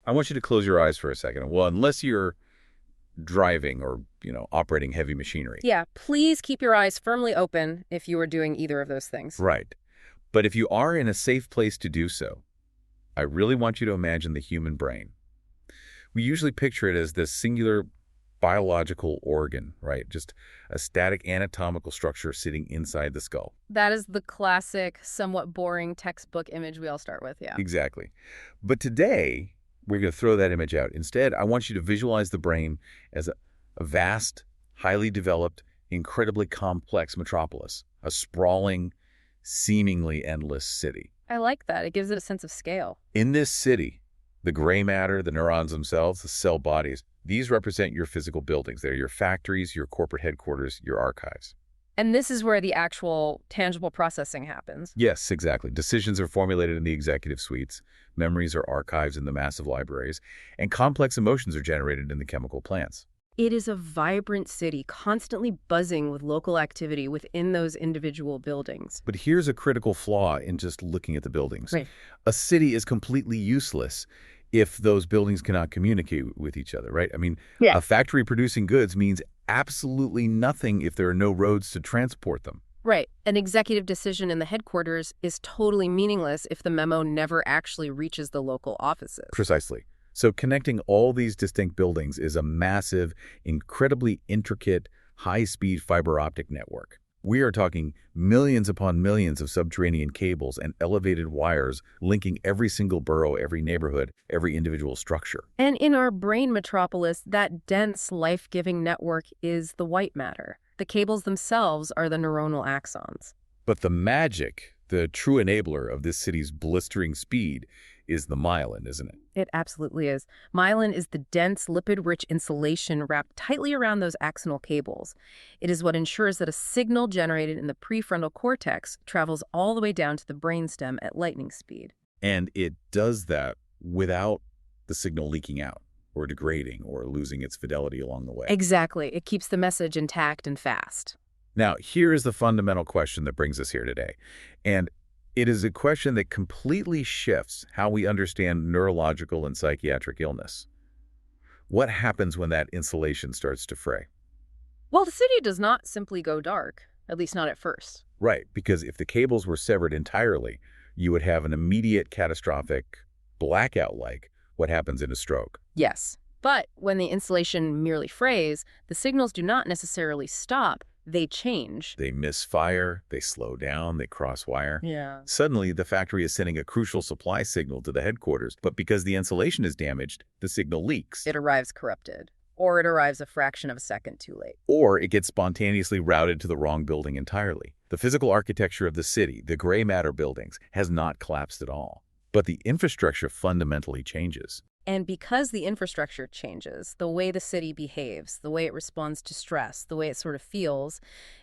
I want you to close your eyes for a second. Well, unless you're driving or, operating heavy machinery. Yeah, please keep your eyes firmly open if you are doing either of those things. Right. But if you are in a safe place to do so, I really want you to imagine the human brain. We usually picture it as this singular biological organ, right? Just a static anatomical structure sitting inside the skull. That is the classic, somewhat boring textbook image we all start with, yeah. Exactly. But today, we're going to throw that image out. Instead, I want you to visualize the brain as a vast, highly developed, incredibly complex metropolis, a sprawling, seemingly endless city. I like that. It gives it a sense of scale. In this city, the gray matter, the neurons themselves, the cell bodies, these represent your physical buildings. They're your factories, your corporate headquarters, your archives. And this is where the actual tangible processing happens. Yes, exactly. Decisions are formulated in the executive suites, memories are archived in the massive libraries, and complex emotions are generated in the chemical plants. It is a vibrant city, constantly buzzing with local activity within those individual buildings. But here's a critical flaw in just looking at the buildings. Right. A city is completely useless if those buildings cannot communicate with each other, right? I mean, Yeah. a factory producing goods means absolutely nothing if there are no roads to transport them. Right. An executive decision in the headquarters is totally meaningless if the memo never actually reaches the local offices. Precisely. So connecting all these distinct buildings is a massive, incredibly intricate, high-speed fiber optic network. We are talking millions upon millions of subterranean cables and elevated wires linking every single borough, every neighborhood, every individual structure. And in our brain metropolis, that dense, life-giving network is the white matter. The cables themselves are the neuronal axons. But the magic, the true enabler of this city's blistering speed, is the myelin, isn't it? It absolutely is. Myelin is the dense, lipid-rich insulation wrapped tightly around those axonal cables. It is what ensures that a signal generated in the prefrontal cortex travels all the way down to the brainstem at lightning speed. And it does that without the signal leaking out or degrading or losing its fidelity along the way. Exactly. It keeps the message intact and fast. Now, here is the fundamental question that brings us here today. And it is a question that completely shifts how we understand neurological and psychiatric illness. What happens when that insulation starts to fray? Well, the city does not simply go dark, at least not at first. Right, because if the cables were severed entirely, you would have an immediate catastrophic blackout like what happens in a stroke. Yes. But when the insulation merely frays, the signals do not necessarily stop. They change. They misfire, they slow down, they crosswire. Yeah. Suddenly, the factory is sending a crucial supply signal to the headquarters, but because the insulation is damaged, the signal leaks. It arrives corrupted, or it arrives a fraction of a second too late. Or it gets spontaneously routed to the wrong building entirely. The physical architecture of the city, the gray matter buildings, has not collapsed at all. But the infrastructure fundamentally changes. And because the infrastructure changes, the way the city behaves, the way it responds to stress, the way it sort of feels,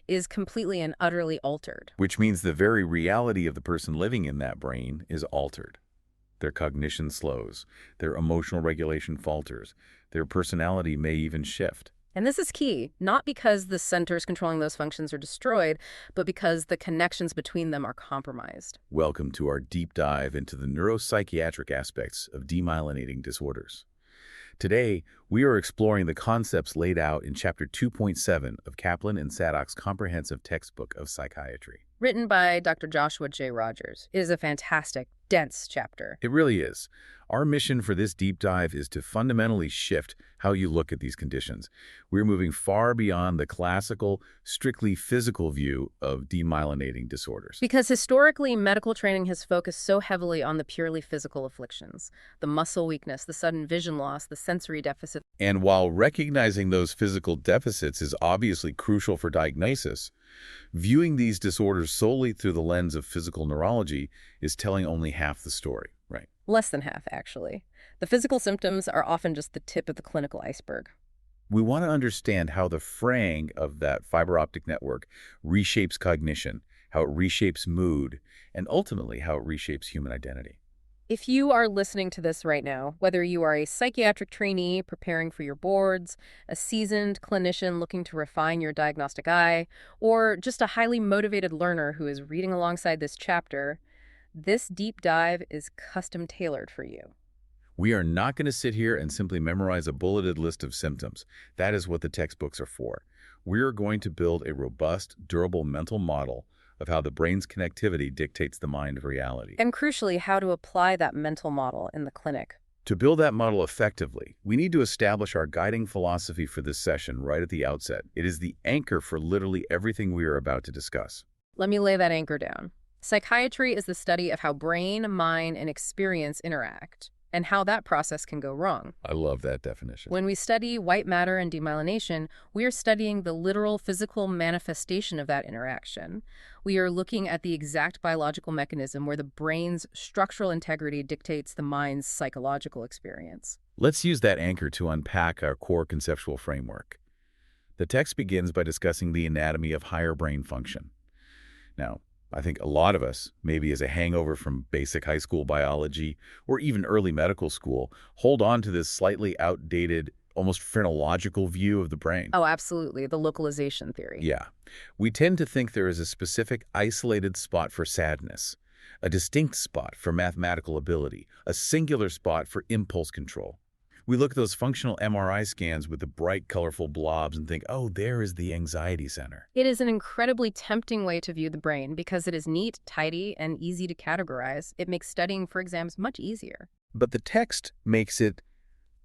is completely and utterly altered. Which means the very reality of the person living in that brain is altered. Their cognition slows, their emotional regulation falters, their personality may even shift. And this is key, not because the centers controlling those functions are destroyed, but because the connections between them are compromised. Welcome to our deep dive into the neuropsychiatric aspects of demyelinating disorders. Today, we are exploring the concepts laid out in Chapter 2.7 of Kaplan and Sadok's comprehensive textbook of psychiatry. Written by Dr. Joshua J. Rogers. It is a fantastic, dense chapter. It really is. Our mission for this deep dive is to fundamentally shift how you look at these conditions. We're moving far beyond the classical, strictly physical view of demyelinating disorders. Because historically, medical training has focused so heavily on the purely physical afflictions, the muscle weakness, the sudden vision loss, the sensory deficit. And while recognizing those physical deficits is obviously crucial for diagnosis, viewing these disorders solely through the lens of physical neurology is telling only half the story, right? Less than half, actually. The physical symptoms are often just the tip of the clinical iceberg. We want to understand how the fraying of that fiber optic network reshapes cognition, how it reshapes mood, and ultimately how it reshapes human identity. If you are listening to this right now, whether you are a psychiatric trainee preparing for your boards, a seasoned clinician looking to refine your diagnostic eye, or just a highly motivated learner who is reading alongside this chapter, this deep dive is custom tailored for you. We are not going to sit here and simply memorize a bulleted list of symptoms. That is what the textbooks are for. We are going to build a robust, durable mental model of how the brain's connectivity dictates the mind of reality. And crucially, how to apply that mental model in the clinic. To build that model effectively, we need to establish our guiding philosophy for this session right at the outset. It is the anchor for literally everything we are about to discuss. Let me lay that anchor down. Psychiatry is the study of how brain, mind, and experience interact, and how that process can go wrong. I love that definition. When we study white matter and demyelination, we are studying the literal physical manifestation of that interaction. We are looking at the exact biological mechanism where the brain's structural integrity dictates the mind's psychological experience. Let's use that anchor to unpack our core conceptual framework. The text begins by discussing the anatomy of higher brain function. Now, I think a lot of us, maybe as a hangover from basic high school biology or even early medical school, hold on to this slightly outdated, almost phrenological view of the brain. Oh, absolutely. The localization theory. Yeah. We tend to think there is a specific isolated spot for sadness, a distinct spot for mathematical ability, a singular spot for impulse control. We look at those functional MRI scans with the bright, colorful blobs and think, oh, there is the anxiety center. It is an incredibly tempting way to view the brain because it is neat, tidy, and easy to categorize. It makes studying for exams much easier. But the text makes it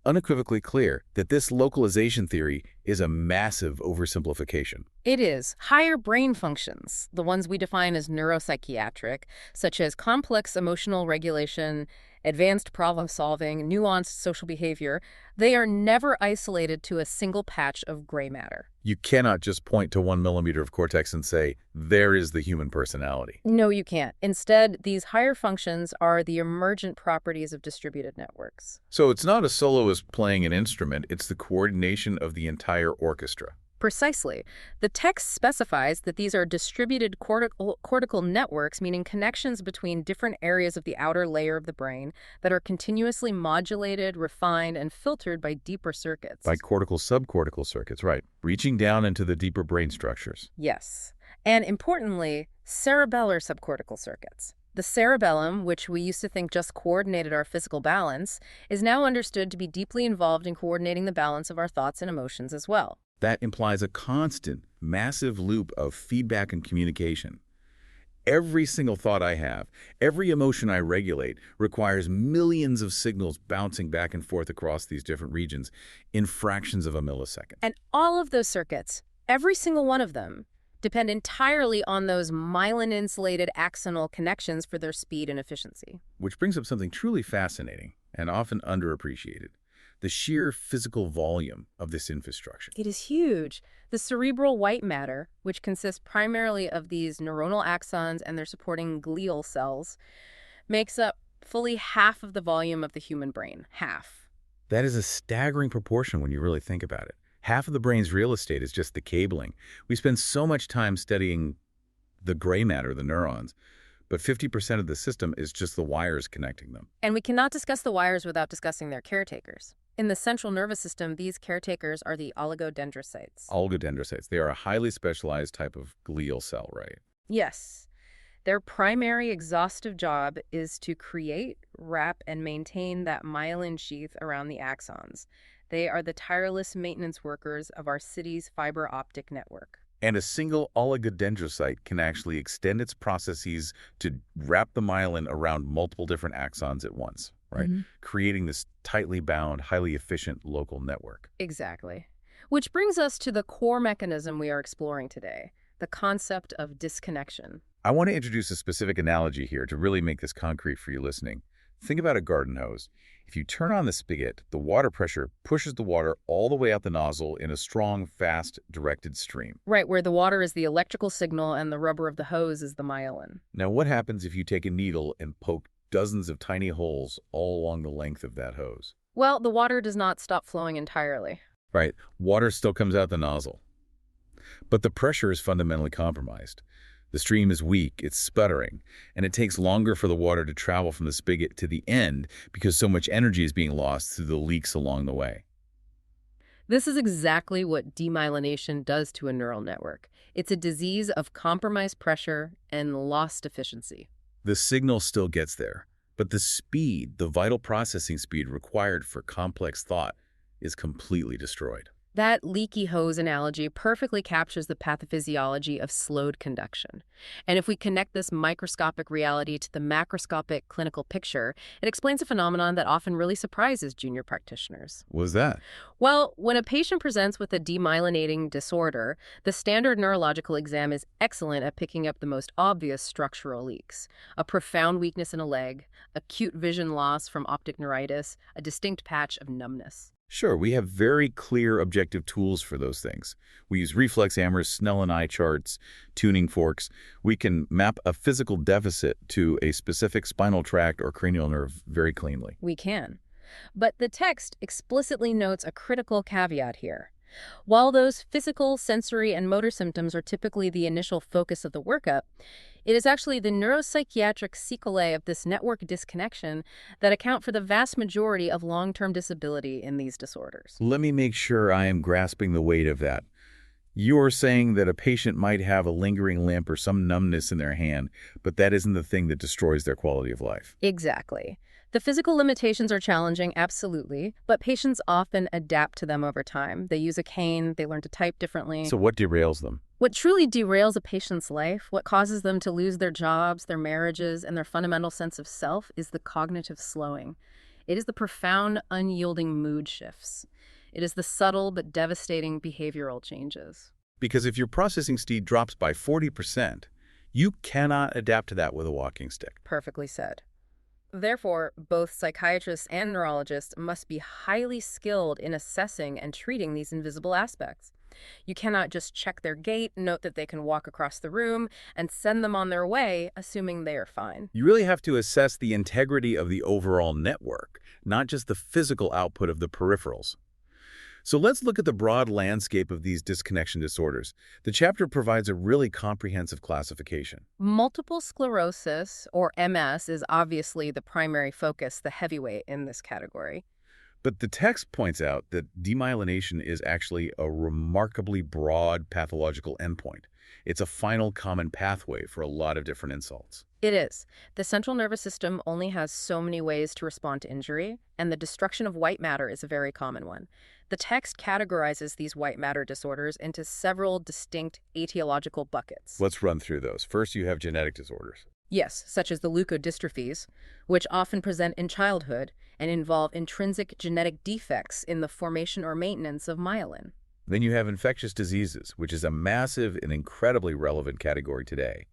unequivocally clear that this localization theory is a massive oversimplification. It is. Higher brain functions, the ones we define as neuropsychiatric, such as complex emotional regulation, advanced problem-solving, nuanced social behavior, they are never isolated to a single patch of gray matter. You cannot just point to 1 millimeter of cortex and say, there is the human personality. No, you can't. Instead, these higher functions are the emergent properties of distributed networks. So it's not a soloist playing an instrument, it's the coordination of the entire orchestra. Precisely. The text specifies that these are distributed cortical networks, meaning connections between different areas of the outer layer of the brain that are continuously modulated, refined, and filtered by deeper circuits. By cortical-subcortical circuits, right, reaching down into the deeper brain structures. Yes. And importantly, cerebellar subcortical circuits. The cerebellum, which we used to think just coordinated our physical balance, is now understood to be deeply involved in coordinating the balance of our thoughts and emotions as well. That implies a constant, massive loop of feedback and communication. Every single thought I have, every emotion I regulate, requires millions of signals bouncing back and forth across these different regions in fractions of a millisecond. And all of those circuits, every single one of them, depend entirely on those myelin-insulated axonal connections for their speed and efficiency. Which brings up something truly fascinating and often underappreciated. The sheer physical volume of this infrastructure. It is huge. The cerebral white matter, which consists primarily of these neuronal axons and their supporting glial cells, makes up fully half of the volume of the human brain. Half. That is a staggering proportion when you really think about it. Half of the brain's real estate is just the cabling. We spend so much time studying the gray matter, the neurons, but 50% of the system is just the wires connecting them. And we cannot discuss the wires without discussing their caretakers. In the central nervous system, these caretakers are the oligodendrocytes. Oligodendrocytes. They are a highly specialized type of glial cell, right? Yes. Their primary exhaustive job is to create, wrap, and maintain that myelin sheath around the axons. They are the tireless maintenance workers of our city's fiber optic network. And a single oligodendrocyte can actually extend its processes to wrap the myelin around multiple different axons at once, right? Creating this tightly bound, highly efficient local network. Exactly. Which brings us to the core mechanism we are exploring today, the concept of disconnection. I want to introduce a specific analogy here to really make this concrete for you listening. Think about a garden hose. If you turn on the spigot, the water pressure pushes the water all the way out the nozzle in a strong, fast, directed stream. Right, where the water is the electrical signal and the rubber of the hose is the myelin. Now, what happens if you take a needle and poke dozens of tiny holes all along the length of that hose? Well, the water does not stop flowing entirely. Right, water still comes out the nozzle. But the pressure is fundamentally compromised. The stream is weak, it's sputtering, and it takes longer for the water to travel from the spigot to the end because so much energy is being lost through the leaks along the way. This is exactly what demyelination does to a neural network. It's a disease of compromised pressure and lost efficiency. The signal still gets there, But the speed, the vital processing speed required for complex thought is completely destroyed. That leaky hose analogy perfectly captures the pathophysiology of slowed conduction. And if we connect this microscopic reality to the macroscopic clinical picture, it explains a phenomenon that often really surprises junior practitioners. What was that? Well, when a patient presents with a demyelinating disorder, the standard neurological exam is excellent at picking up the most obvious structural leaks. A profound weakness in a leg, acute vision loss from optic neuritis, a distinct patch of numbness. Sure, we have very clear objective tools for those things. We use reflex hammers, Snellen eye charts, tuning forks. We can map a physical deficit to a specific spinal tract or cranial nerve very cleanly. We can. But the text explicitly notes a critical caveat here. While those physical, sensory, and motor symptoms are typically the initial focus of the workup, it is actually the neuropsychiatric sequelae of this network disconnection that account for the vast majority of long-term disability in these disorders. Let me make sure I am grasping the weight of that. You're saying that a patient might have a lingering limp or some numbness in their hand, but that isn't the thing that destroys their quality of life. Exactly. The physical limitations are challenging, absolutely, but patients often adapt to them over time. They use a cane, they learn to type differently. So what derails them? What truly derails a patient's life, what causes them to lose their jobs, their marriages, and their fundamental sense of self is the cognitive slowing. It is the profound, unyielding mood shifts. It is the subtle but devastating behavioral changes. Because if your processing speed drops by 40%, you cannot adapt to that with a walking stick. Perfectly said. Therefore, both psychiatrists and neurologists must be highly skilled in assessing and treating these invisible aspects. You cannot just check their gait, note that they can walk across the room, and send them on their way, assuming they are fine. You really have to assess the integrity of the overall network, not just the physical output of the peripherals. So let's look at the broad landscape of these disconnection disorders. The chapter provides a really comprehensive classification. Multiple sclerosis, or MS, is obviously the primary focus, the heavyweight in this category. But the text points out that demyelination is actually a remarkably broad pathological endpoint. It's a final common pathway for a lot of different insults. It is. The central nervous system only has so many ways to respond to injury, and the destruction of white matter is a very common one. The text categorizes these white matter disorders into several distinct etiological buckets. Let's run through those. First, you have genetic disorders. Yes, such as the leukodystrophies, which often present in childhood and involve intrinsic genetic defects in the formation or maintenance of myelin. Then you have infectious diseases, which is a massive and incredibly relevant category today.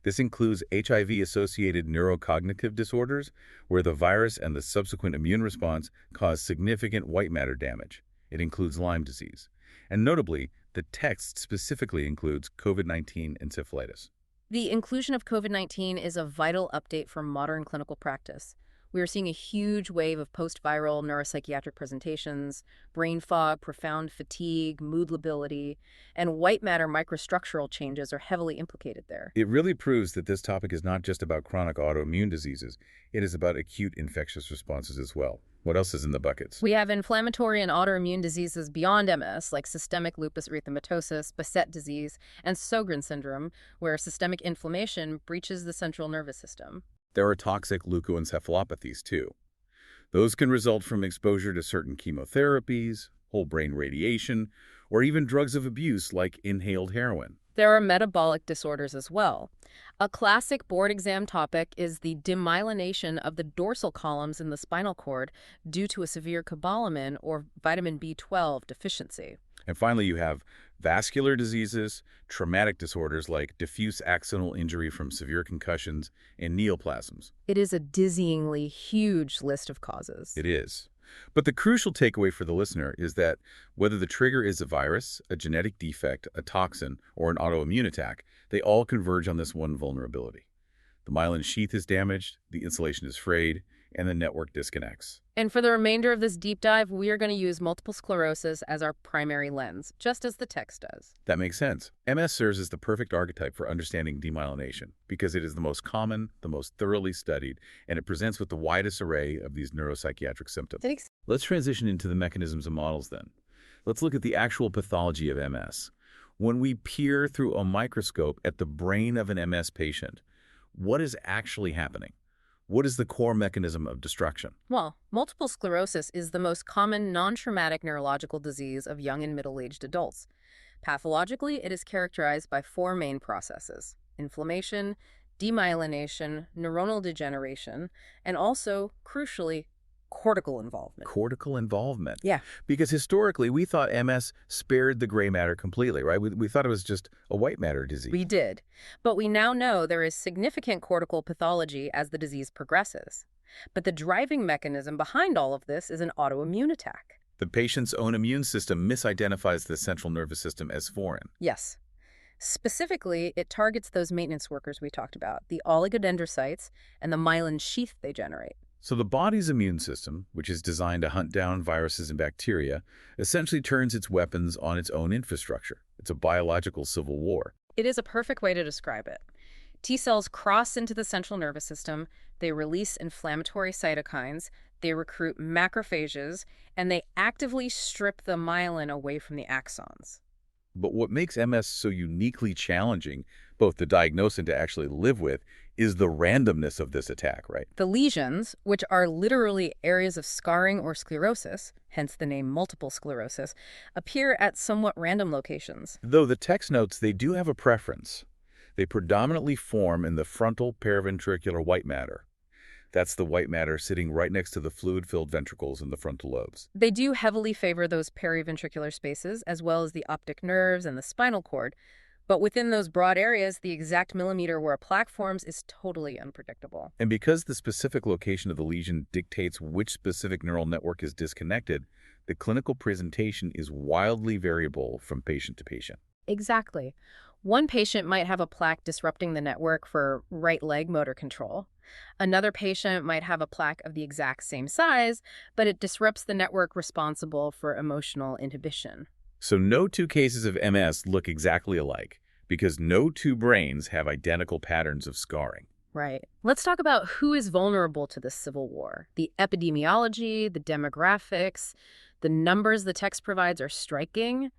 This includes HIV-associated neurocognitive disorders, where the virus and the subsequent immune response cause significant white matter damage. It includes Lyme disease. And notably, the text specifically includes COVID-19 encephalitis. The inclusion of COVID-19 is a vital update for modern clinical practice. We are seeing a huge wave of post-viral neuropsychiatric presentations, brain fog, profound fatigue, mood lability, and white matter microstructural changes are heavily implicated there. It really proves that this topic is not just about chronic autoimmune diseases. It is about acute infectious responses as well. What else is in the buckets? We have inflammatory and autoimmune diseases beyond MS, like systemic lupus erythematosus, Behçet disease, and Sjogren's syndrome, where systemic inflammation breaches the central nervous system. There are toxic leukoencephalopathies, too. Those can result from exposure to certain chemotherapies, whole brain radiation, or even drugs of abuse like inhaled heroin. There are metabolic disorders as well. A classic board exam topic is the demyelination of the dorsal columns in the spinal cord due to a severe cobalamin or vitamin B12 deficiency. And finally, you have vascular diseases, traumatic disorders like diffuse axonal injury from severe concussions, and neoplasms. It is a dizzyingly huge list of causes. It is. But the crucial takeaway for the listener is that whether the trigger is a virus, a genetic defect, a toxin, or an autoimmune attack, they all converge on this one vulnerability. The myelin sheath is damaged, the insulation is frayed, and the network disconnects. And for the remainder of this deep dive, we are going to use multiple sclerosis as our primary lens, just as the text does. That makes sense. MS serves as the perfect archetype for understanding demyelination because it is the most common, the most thoroughly studied, and it presents with the widest array of these neuropsychiatric symptoms. Let's transition into the mechanisms and models then. Let's look at the actual pathology of MS. When we peer through a microscope at the brain of an MS patient, what is actually happening? What is the core mechanism of destruction? Well, multiple sclerosis is the most common non-traumatic neurological disease of young and middle-aged adults. Pathologically, it is characterized by four main processes: inflammation, demyelination, neuronal degeneration, and also, crucially, cortical involvement. Cortical involvement. Yeah. Because historically, we thought MS spared the gray matter completely, right? We thought it was just a white matter disease. We did. But we now know there is significant cortical pathology as the disease progresses. But the driving mechanism behind all of this is an autoimmune attack. The patient's own immune system misidentifies the central nervous system as foreign. Yes. Specifically, it targets those maintenance workers we talked about, the oligodendrocytes and the myelin sheath they generate. So the body's immune system, which is designed to hunt down viruses and bacteria, essentially turns its weapons on its own infrastructure. It's a biological civil war. It is a perfect way to describe it. T cells cross into the central nervous system, they release inflammatory cytokines, they recruit macrophages, and they actively strip the myelin away from the axons. But what makes MS so uniquely challenging, both to diagnose and to actually live with, is the randomness of this attack, right? The lesions, which are literally areas of scarring or sclerosis, hence the name multiple sclerosis, appear at somewhat random locations. Though the text notes they do have a preference. They predominantly form in the frontal paraventricular white matter. That's the white matter sitting right next to the fluid-filled ventricles in the frontal lobes. They do heavily favor those periventricular spaces, as well as the optic nerves and the spinal cord. But within those broad areas, the exact millimeter where a plaque forms is totally unpredictable. And because the specific location of the lesion dictates which specific neural network is disconnected, the clinical presentation is wildly variable from patient to patient. Exactly. One patient might have a plaque disrupting the network for right leg motor control. Another patient might have a plaque of the exact same size, but it disrupts the network responsible for emotional inhibition. So no two cases of MS look exactly alike, because no two brains have identical patterns of scarring. Right. Let's talk about who is vulnerable to this civil war. The epidemiology, the demographics, the numbers the text provides are striking.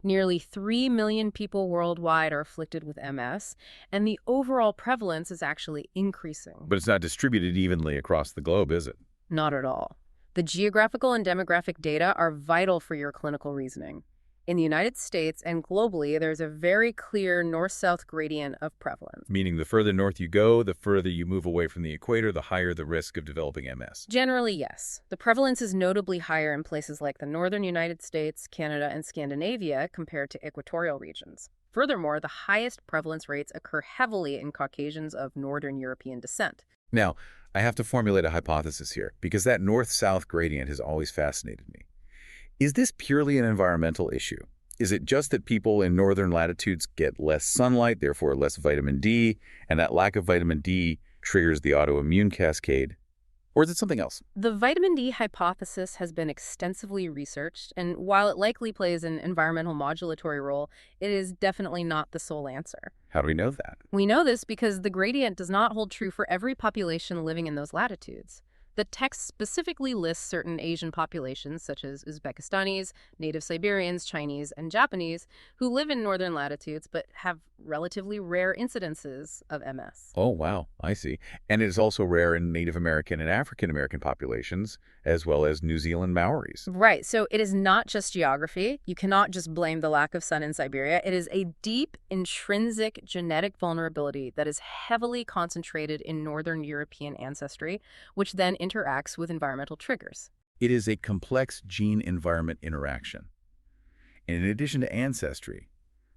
Nearly 3 million people worldwide are afflicted with MS, and the overall prevalence is actually increasing. But it's not distributed evenly across the globe, is it? Not at all. The geographical and demographic data are vital for your clinical reasoning. In the United States and globally, there's a very clear north-south gradient of prevalence. Meaning the further north you go, the further you move away from the equator, the higher the risk of developing MS. Generally, yes. The prevalence is notably higher in places like the northern United States, Canada, and Scandinavia compared to equatorial regions. Furthermore, the highest prevalence rates occur heavily in Caucasians of Northern European descent. Now, I have to formulate a hypothesis here, because that north-south gradient has always fascinated me. Is this purely an environmental issue? Is it just that people in northern latitudes get less sunlight, therefore less vitamin D, and that lack of vitamin D triggers the autoimmune cascade? Or is it something else? The vitamin D hypothesis has been extensively researched, and while it likely plays an environmental modulatory role, it is definitely not the sole answer. How do we know that? We know this because the gradient does not hold true for every population living in those latitudes. The text specifically lists certain Asian populations, such as Uzbekistanis, native Siberians, Chinese, and Japanese, who live in northern latitudes but have relatively rare incidences of MS. Oh, wow. I see. And it is also rare in Native American and African American populations, as well as New Zealand Maoris. Right. So it is not just geography. You cannot just blame the lack of sun in Siberia. It is a deep, intrinsic genetic vulnerability that is heavily concentrated in Northern European ancestry, which then interacts with environmental triggers. It is a complex gene-environment interaction. And in addition to ancestry,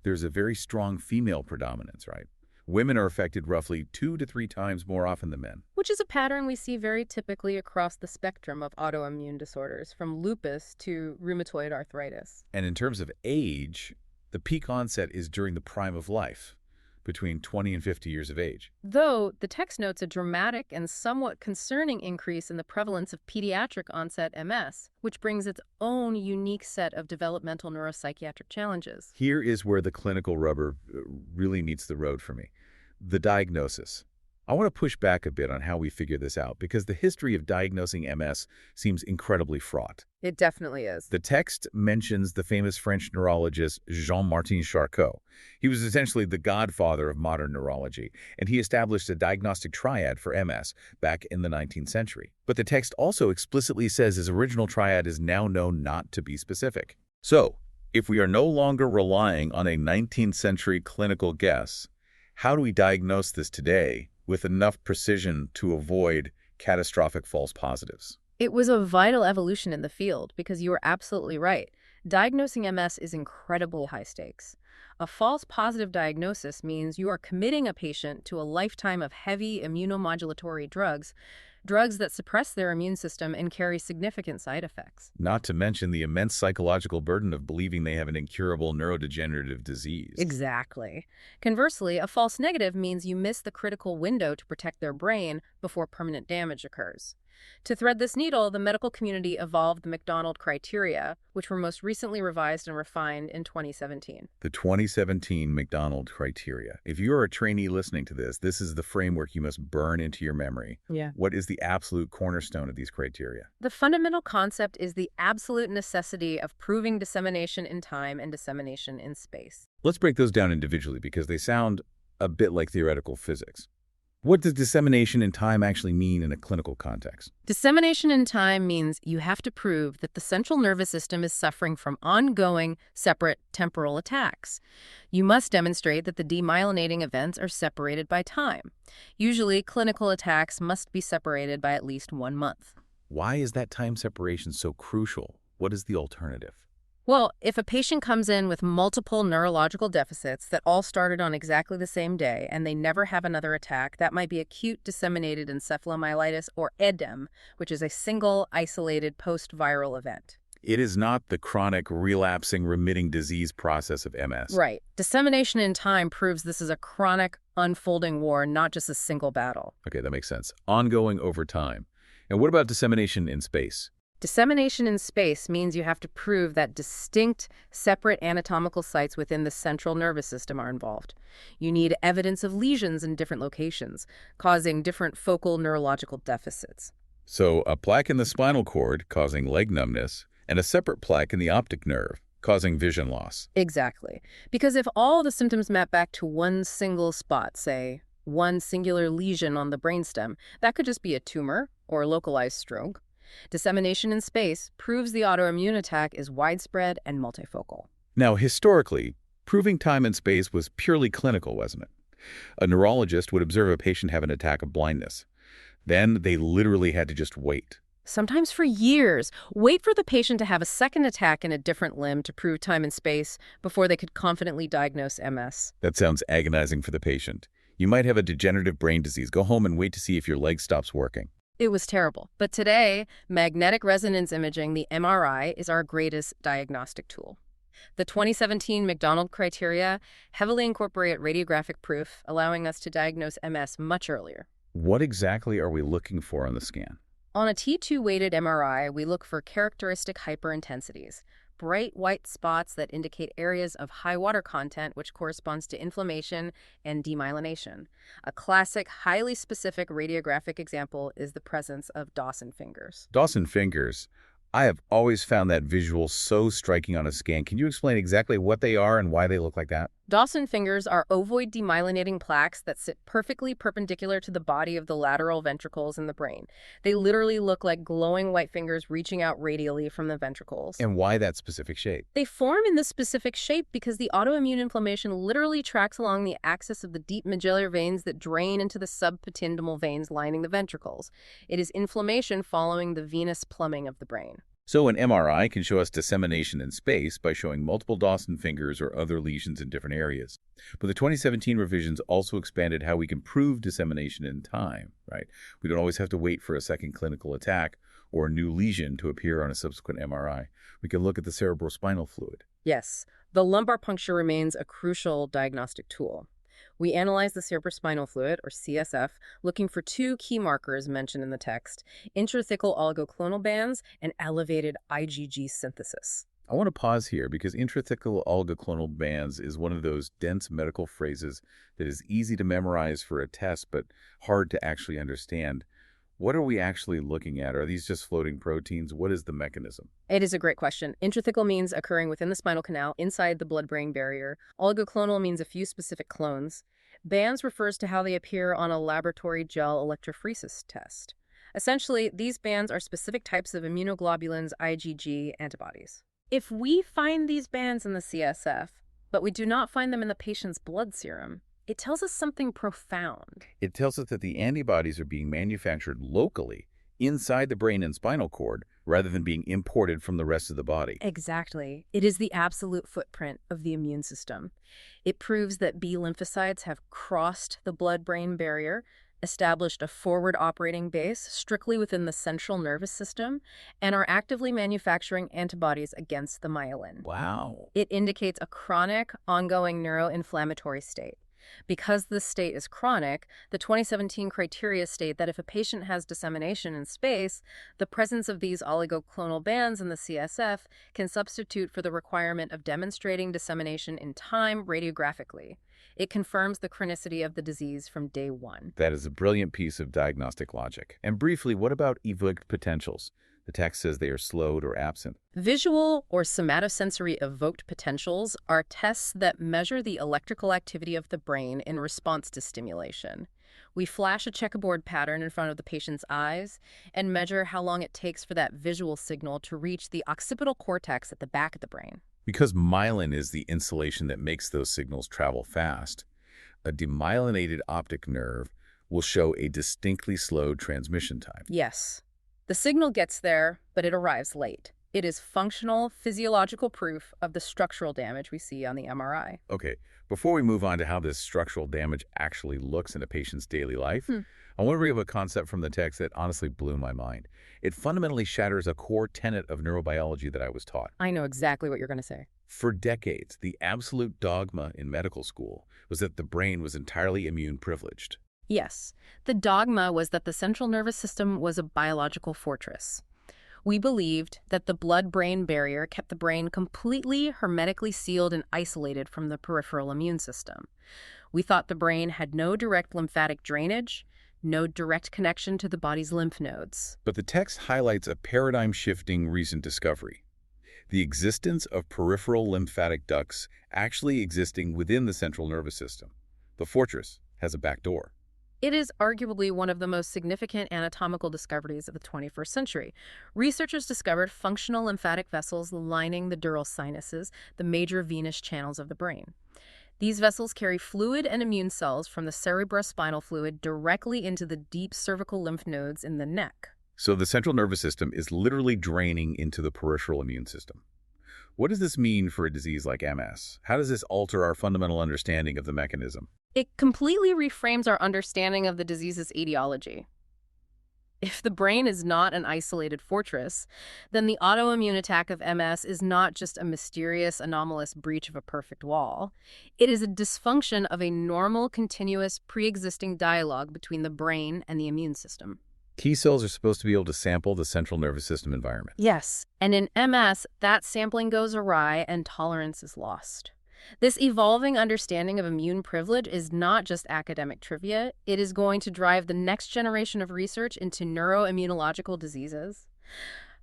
there's a very strong female predominance, right? Women are affected roughly 2 to 3 times more often than men. Which is a pattern we see very typically across the spectrum of autoimmune disorders, from lupus to rheumatoid arthritis. And in terms of age, the peak onset is during the prime of life, between 20 and 50 years of age. Though the text notes a dramatic and somewhat concerning increase in the prevalence of pediatric onset MS, which brings its own unique set of developmental neuropsychiatric challenges. Here is where the clinical rubber really meets the road for me. The diagnosis. I want to push back a bit on how we figure this out because the history of diagnosing MS seems incredibly fraught. It definitely is. The text mentions the famous French neurologist Jean-Martin Charcot. He was essentially the godfather of modern neurology, and he established a diagnostic triad for MS back in the 19th century. But the text also explicitly says his original triad is now known not to be specific. So, if we are no longer relying on a 19th century clinical guess, how do we diagnose this today with enough precision to avoid catastrophic false positives? It was a vital evolution in the field because you were absolutely right. Diagnosing MS is incredibly high stakes. A false positive diagnosis means you are committing a patient to a lifetime of heavy immunomodulatory drugs that suppress their immune system and carry significant side effects. Not to mention the immense psychological burden of believing they have an incurable neurodegenerative disease. Exactly. Conversely, a false negative means you miss the critical window to protect their brain before permanent damage occurs. To thread this needle, the medical community evolved the McDonald criteria, which were most recently revised and refined in 2017. The 2017 McDonald criteria. If you're a trainee listening to this is the framework you must burn into your memory. Yeah. What is the absolute cornerstone of these criteria? The fundamental concept is the absolute necessity of proving dissemination in time and dissemination in space. Let's break those down individually because they sound a bit like theoretical physics. What does dissemination in time actually mean in a clinical context? Dissemination in time means you have to prove that the central nervous system is suffering from ongoing, separate temporal attacks. You must demonstrate that the demyelinating events are separated by time. Usually, clinical attacks must be separated by at least 1 month. Why is that time separation so crucial? What is the alternative? Well, if a patient comes in with multiple neurological deficits that all started on exactly the same day and they never have another attack, that might be acute disseminated encephalomyelitis or EDEM, which is a single, isolated post-viral event. It is not the chronic, relapsing, remitting disease process of MS. Right. Dissemination in time proves this is a chronic, unfolding war, not just a single battle. Okay, that makes sense. Ongoing over time. And what about dissemination in space? Dissemination in space means you have to prove that distinct, separate anatomical sites within the central nervous system are involved. You need evidence of lesions in different locations, causing different focal neurological deficits. So a plaque in the spinal cord causing leg numbness, and a separate plaque in the optic nerve causing vision loss. Exactly. Because if all the symptoms map back to one single spot, say, one singular lesion on the brainstem, that could just be a tumor or localized stroke. Dissemination in space proves the autoimmune attack is widespread and multifocal. Now, historically, proving time and space was purely clinical, wasn't it? A neurologist would observe a patient have an attack of blindness. Then they literally had to just wait. Sometimes for years, wait for the patient to have a second attack in a different limb to prove time and space before they could confidently diagnose MS. That sounds agonizing for the patient. You might have a degenerative brain disease. Go home and wait to see if your leg stops working. It was terrible. But today, magnetic resonance imaging, the MRI, is our greatest diagnostic tool. The 2017 McDonald criteria heavily incorporate radiographic proof, allowing us to diagnose MS much earlier. What exactly are we looking for on the scan? On a T2-weighted MRI, we look for characteristic hyperintensities, bright white spots that indicate areas of high water content, which corresponds to inflammation and demyelination. A classic, highly specific radiographic example is the presence of Dawson fingers. Dawson fingers. I have always found that visual so striking on a scan. Can you explain exactly what they are and why they look like that? Dawson fingers are ovoid demyelinating plaques that sit perfectly perpendicular to the body of the lateral ventricles in the brain. They literally look like glowing white fingers reaching out radially from the ventricles. And why that specific shape? They form in this specific shape because the autoimmune inflammation literally tracks along the axis of the deep medullary veins that drain into the subpatindmal veins lining the ventricles. It is inflammation following the venous plumbing of the brain. So an MRI can show us dissemination in space by showing multiple Dawson fingers or other lesions in different areas. But the 2017 revisions also expanded how we can prove dissemination in time, right? We don't always have to wait for a second clinical attack or a new lesion to appear on a subsequent MRI. We can look at the cerebrospinal fluid. Yes, the lumbar puncture remains a crucial diagnostic tool. We analyze the cerebrospinal fluid, or CSF, looking for two key markers mentioned in the text: intrathecal oligoclonal bands and elevated IgG synthesis. I want to pause here because intrathecal oligoclonal bands is one of those dense medical phrases that is easy to memorize for a test but hard to actually understand. What are we actually looking at? Are these just floating proteins? What is the mechanism? It is a great question. Intrathecal means occurring within the spinal canal, inside the blood-brain barrier. Oligoclonal means a few specific clones. Bands refers to how they appear on a laboratory gel electrophoresis test. Essentially, these bands are specific types of immunoglobulins IgG antibodies. If we find these bands in the CSF, but we do not find them in the patient's blood serum, it tells us something profound. It tells us that the antibodies are being manufactured locally inside the brain and spinal cord rather than being imported from the rest of the body. Exactly. It is the absolute footprint of the immune system. It proves that B lymphocytes have crossed the blood-brain barrier, established a forward operating base strictly within the central nervous system, and are actively manufacturing antibodies against the myelin. Wow. It indicates a chronic, ongoing neuroinflammatory state. Because this state is chronic, the 2017 criteria state that if a patient has dissemination in space, the presence of these oligoclonal bands in the CSF can substitute for the requirement of demonstrating dissemination in time radiographically. It confirms the chronicity of the disease from day one. That is a brilliant piece of diagnostic logic. And briefly, what about evoked potentials? The text says they are slowed or absent. Visual or somatosensory evoked potentials are tests that measure the electrical activity of the brain in response to stimulation. We flash a checkerboard pattern in front of the patient's eyes and measure how long it takes for that visual signal to reach the occipital cortex at the back of the brain. Because myelin is the insulation that makes those signals travel fast, a demyelinated optic nerve will show a distinctly slowed transmission time. Yes. The signal gets there, but it arrives late. It is functional, physiological proof of the structural damage we see on the MRI. Okay, before we move on to how this structural damage actually looks in a patient's daily life, I want to bring up a concept from the text that honestly blew my mind. It fundamentally shatters a core tenet of neurobiology that I was taught. I know exactly what you're going to say. For decades, the absolute dogma in medical school was that the brain was entirely immune privileged. Yes, the dogma was that the central nervous system was a biological fortress. We believed that the blood-brain barrier kept the brain completely hermetically sealed and isolated from the peripheral immune system. We thought the brain had no direct lymphatic drainage, no direct connection to the body's lymph nodes. But the text highlights a paradigm-shifting recent discovery: the existence of peripheral lymphatic ducts actually existing within the central nervous system. The fortress has a back door. It is arguably one of the most significant anatomical discoveries of the 21st century. Researchers discovered functional lymphatic vessels lining the dural sinuses, the major venous channels of the brain. These vessels carry fluid and immune cells from the cerebrospinal fluid directly into the deep cervical lymph nodes in the neck. So the central nervous system is literally draining into the peripheral immune system. What does this mean for a disease like MS? How does this alter our fundamental understanding of the mechanism? It completely reframes our understanding of the disease's etiology. If the brain is not an isolated fortress, then the autoimmune attack of MS is not just a mysterious, anomalous breach of a perfect wall. It is a dysfunction of a normal, continuous, pre-existing dialogue between the brain and the immune system. T cells are supposed to be able to sample the central nervous system environment. Yes, and in MS, that sampling goes awry and tolerance is lost. This evolving understanding of immune privilege is not just academic trivia. It is going to drive the next generation of research into neuroimmunological diseases.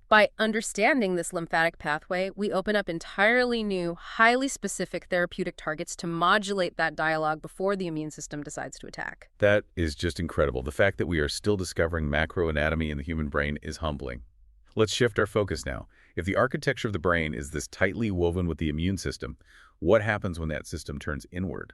By understanding this lymphatic pathway, we open up entirely new, highly specific therapeutic targets to modulate that dialogue before the immune system decides to attack. That is just incredible. The fact that we are still discovering macroanatomy in the human brain is humbling. Let's shift our focus now. If the architecture of the brain is this tightly woven with the immune system, what happens when that system turns inward?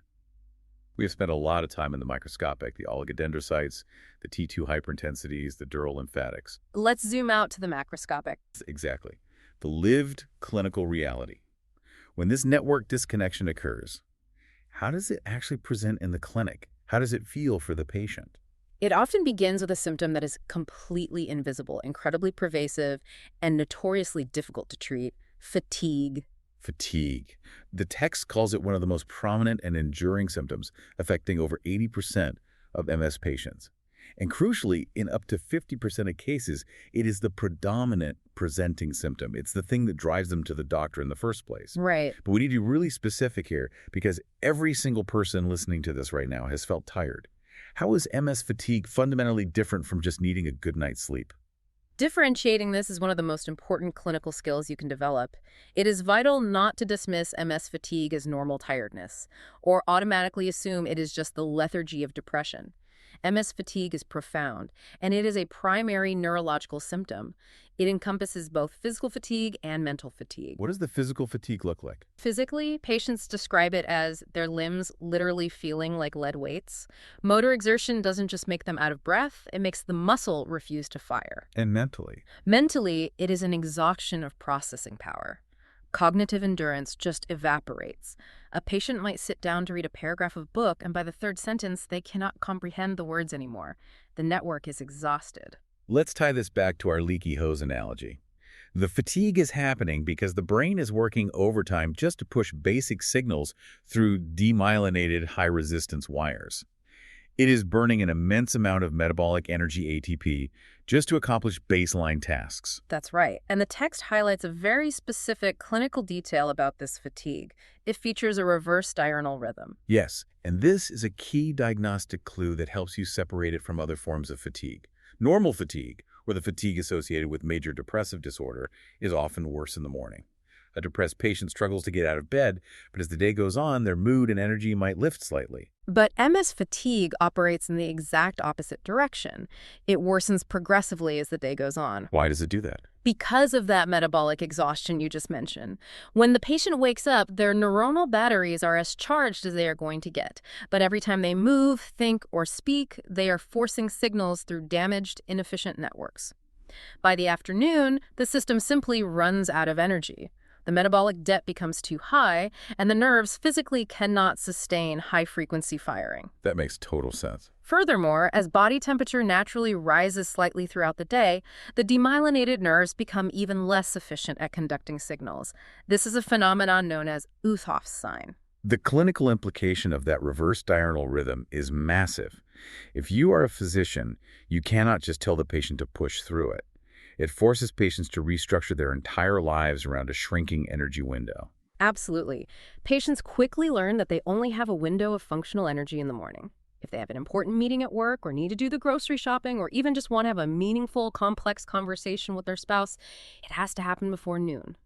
We have spent a lot of time in the microscopic, the oligodendrocytes, the T2 hyperintensities, the dural lymphatics. Let's zoom out to the macroscopic. Exactly. The lived clinical reality. When this network disconnection occurs, how does it actually present in the clinic? How does it feel for the patient? It often begins with a symptom that is completely invisible, incredibly pervasive, and notoriously difficult to treat: fatigue. Fatigue. The text calls it one of the most prominent and enduring symptoms, affecting over 80% of MS patients. And crucially, in up to 50% of cases, it is the predominant presenting symptom. It's the thing that drives them to the doctor in the first place. Right. But we need to be really specific here because every single person listening to this right now has felt tired. How is MS fatigue fundamentally different from just needing a good night's sleep? Differentiating this is one of the most important clinical skills you can develop. It is vital not to dismiss MS fatigue as normal tiredness, or automatically assume it is just the lethargy of depression. MS fatigue is profound, and it is a primary neurological symptom. It encompasses both physical fatigue and mental fatigue. What does the physical fatigue look like? Physically, patients describe it as their limbs literally feeling like lead weights. Motor exertion doesn't just make them out of breath, it makes the muscle refuse to fire. And mentally? Mentally, it is an exhaustion of processing power. Cognitive endurance just evaporates. A patient might sit down to read a paragraph of a book, and by the third sentence, they cannot comprehend the words anymore. The network is exhausted. Let's tie this back to our leaky hose analogy. The fatigue is happening because the brain is working overtime just to push basic signals through demyelinated high-resistance wires. It is burning an immense amount of metabolic energy ATP just to accomplish baseline tasks. That's right. And the text highlights a very specific clinical detail about this fatigue. It features a reverse diurnal rhythm. Yes, and this is a key diagnostic clue that helps you separate it from other forms of fatigue. Normal fatigue, or the fatigue associated with major depressive disorder, is often worse in the morning. A depressed patient struggles to get out of bed, but as the day goes on, their mood and energy might lift slightly. But MS fatigue operates in the exact opposite direction. It worsens progressively as the day goes on. Why does it do that? Because of that metabolic exhaustion you just mentioned. When the patient wakes up, their neuronal batteries are as charged as they are going to get. But every time they move, think, or speak, they are forcing signals through damaged, inefficient networks. By the afternoon, the system simply runs out of energy. The metabolic debt becomes too high, and the nerves physically cannot sustain high-frequency firing. That makes total sense. Furthermore, as body temperature naturally rises slightly throughout the day, the demyelinated nerves become even less efficient at conducting signals. This is a phenomenon known as Uthoff's sign. The clinical implication of that reverse diurnal rhythm is massive. If you are a physician, you cannot just tell the patient to push through it. It forces patients to restructure their entire lives around a shrinking energy window. Absolutely. Patients quickly learn that they only have a window of functional energy in the morning. If they have an important meeting at work or need to do the grocery shopping or even just want to have a meaningful, complex conversation with their spouse, it has to happen before noon.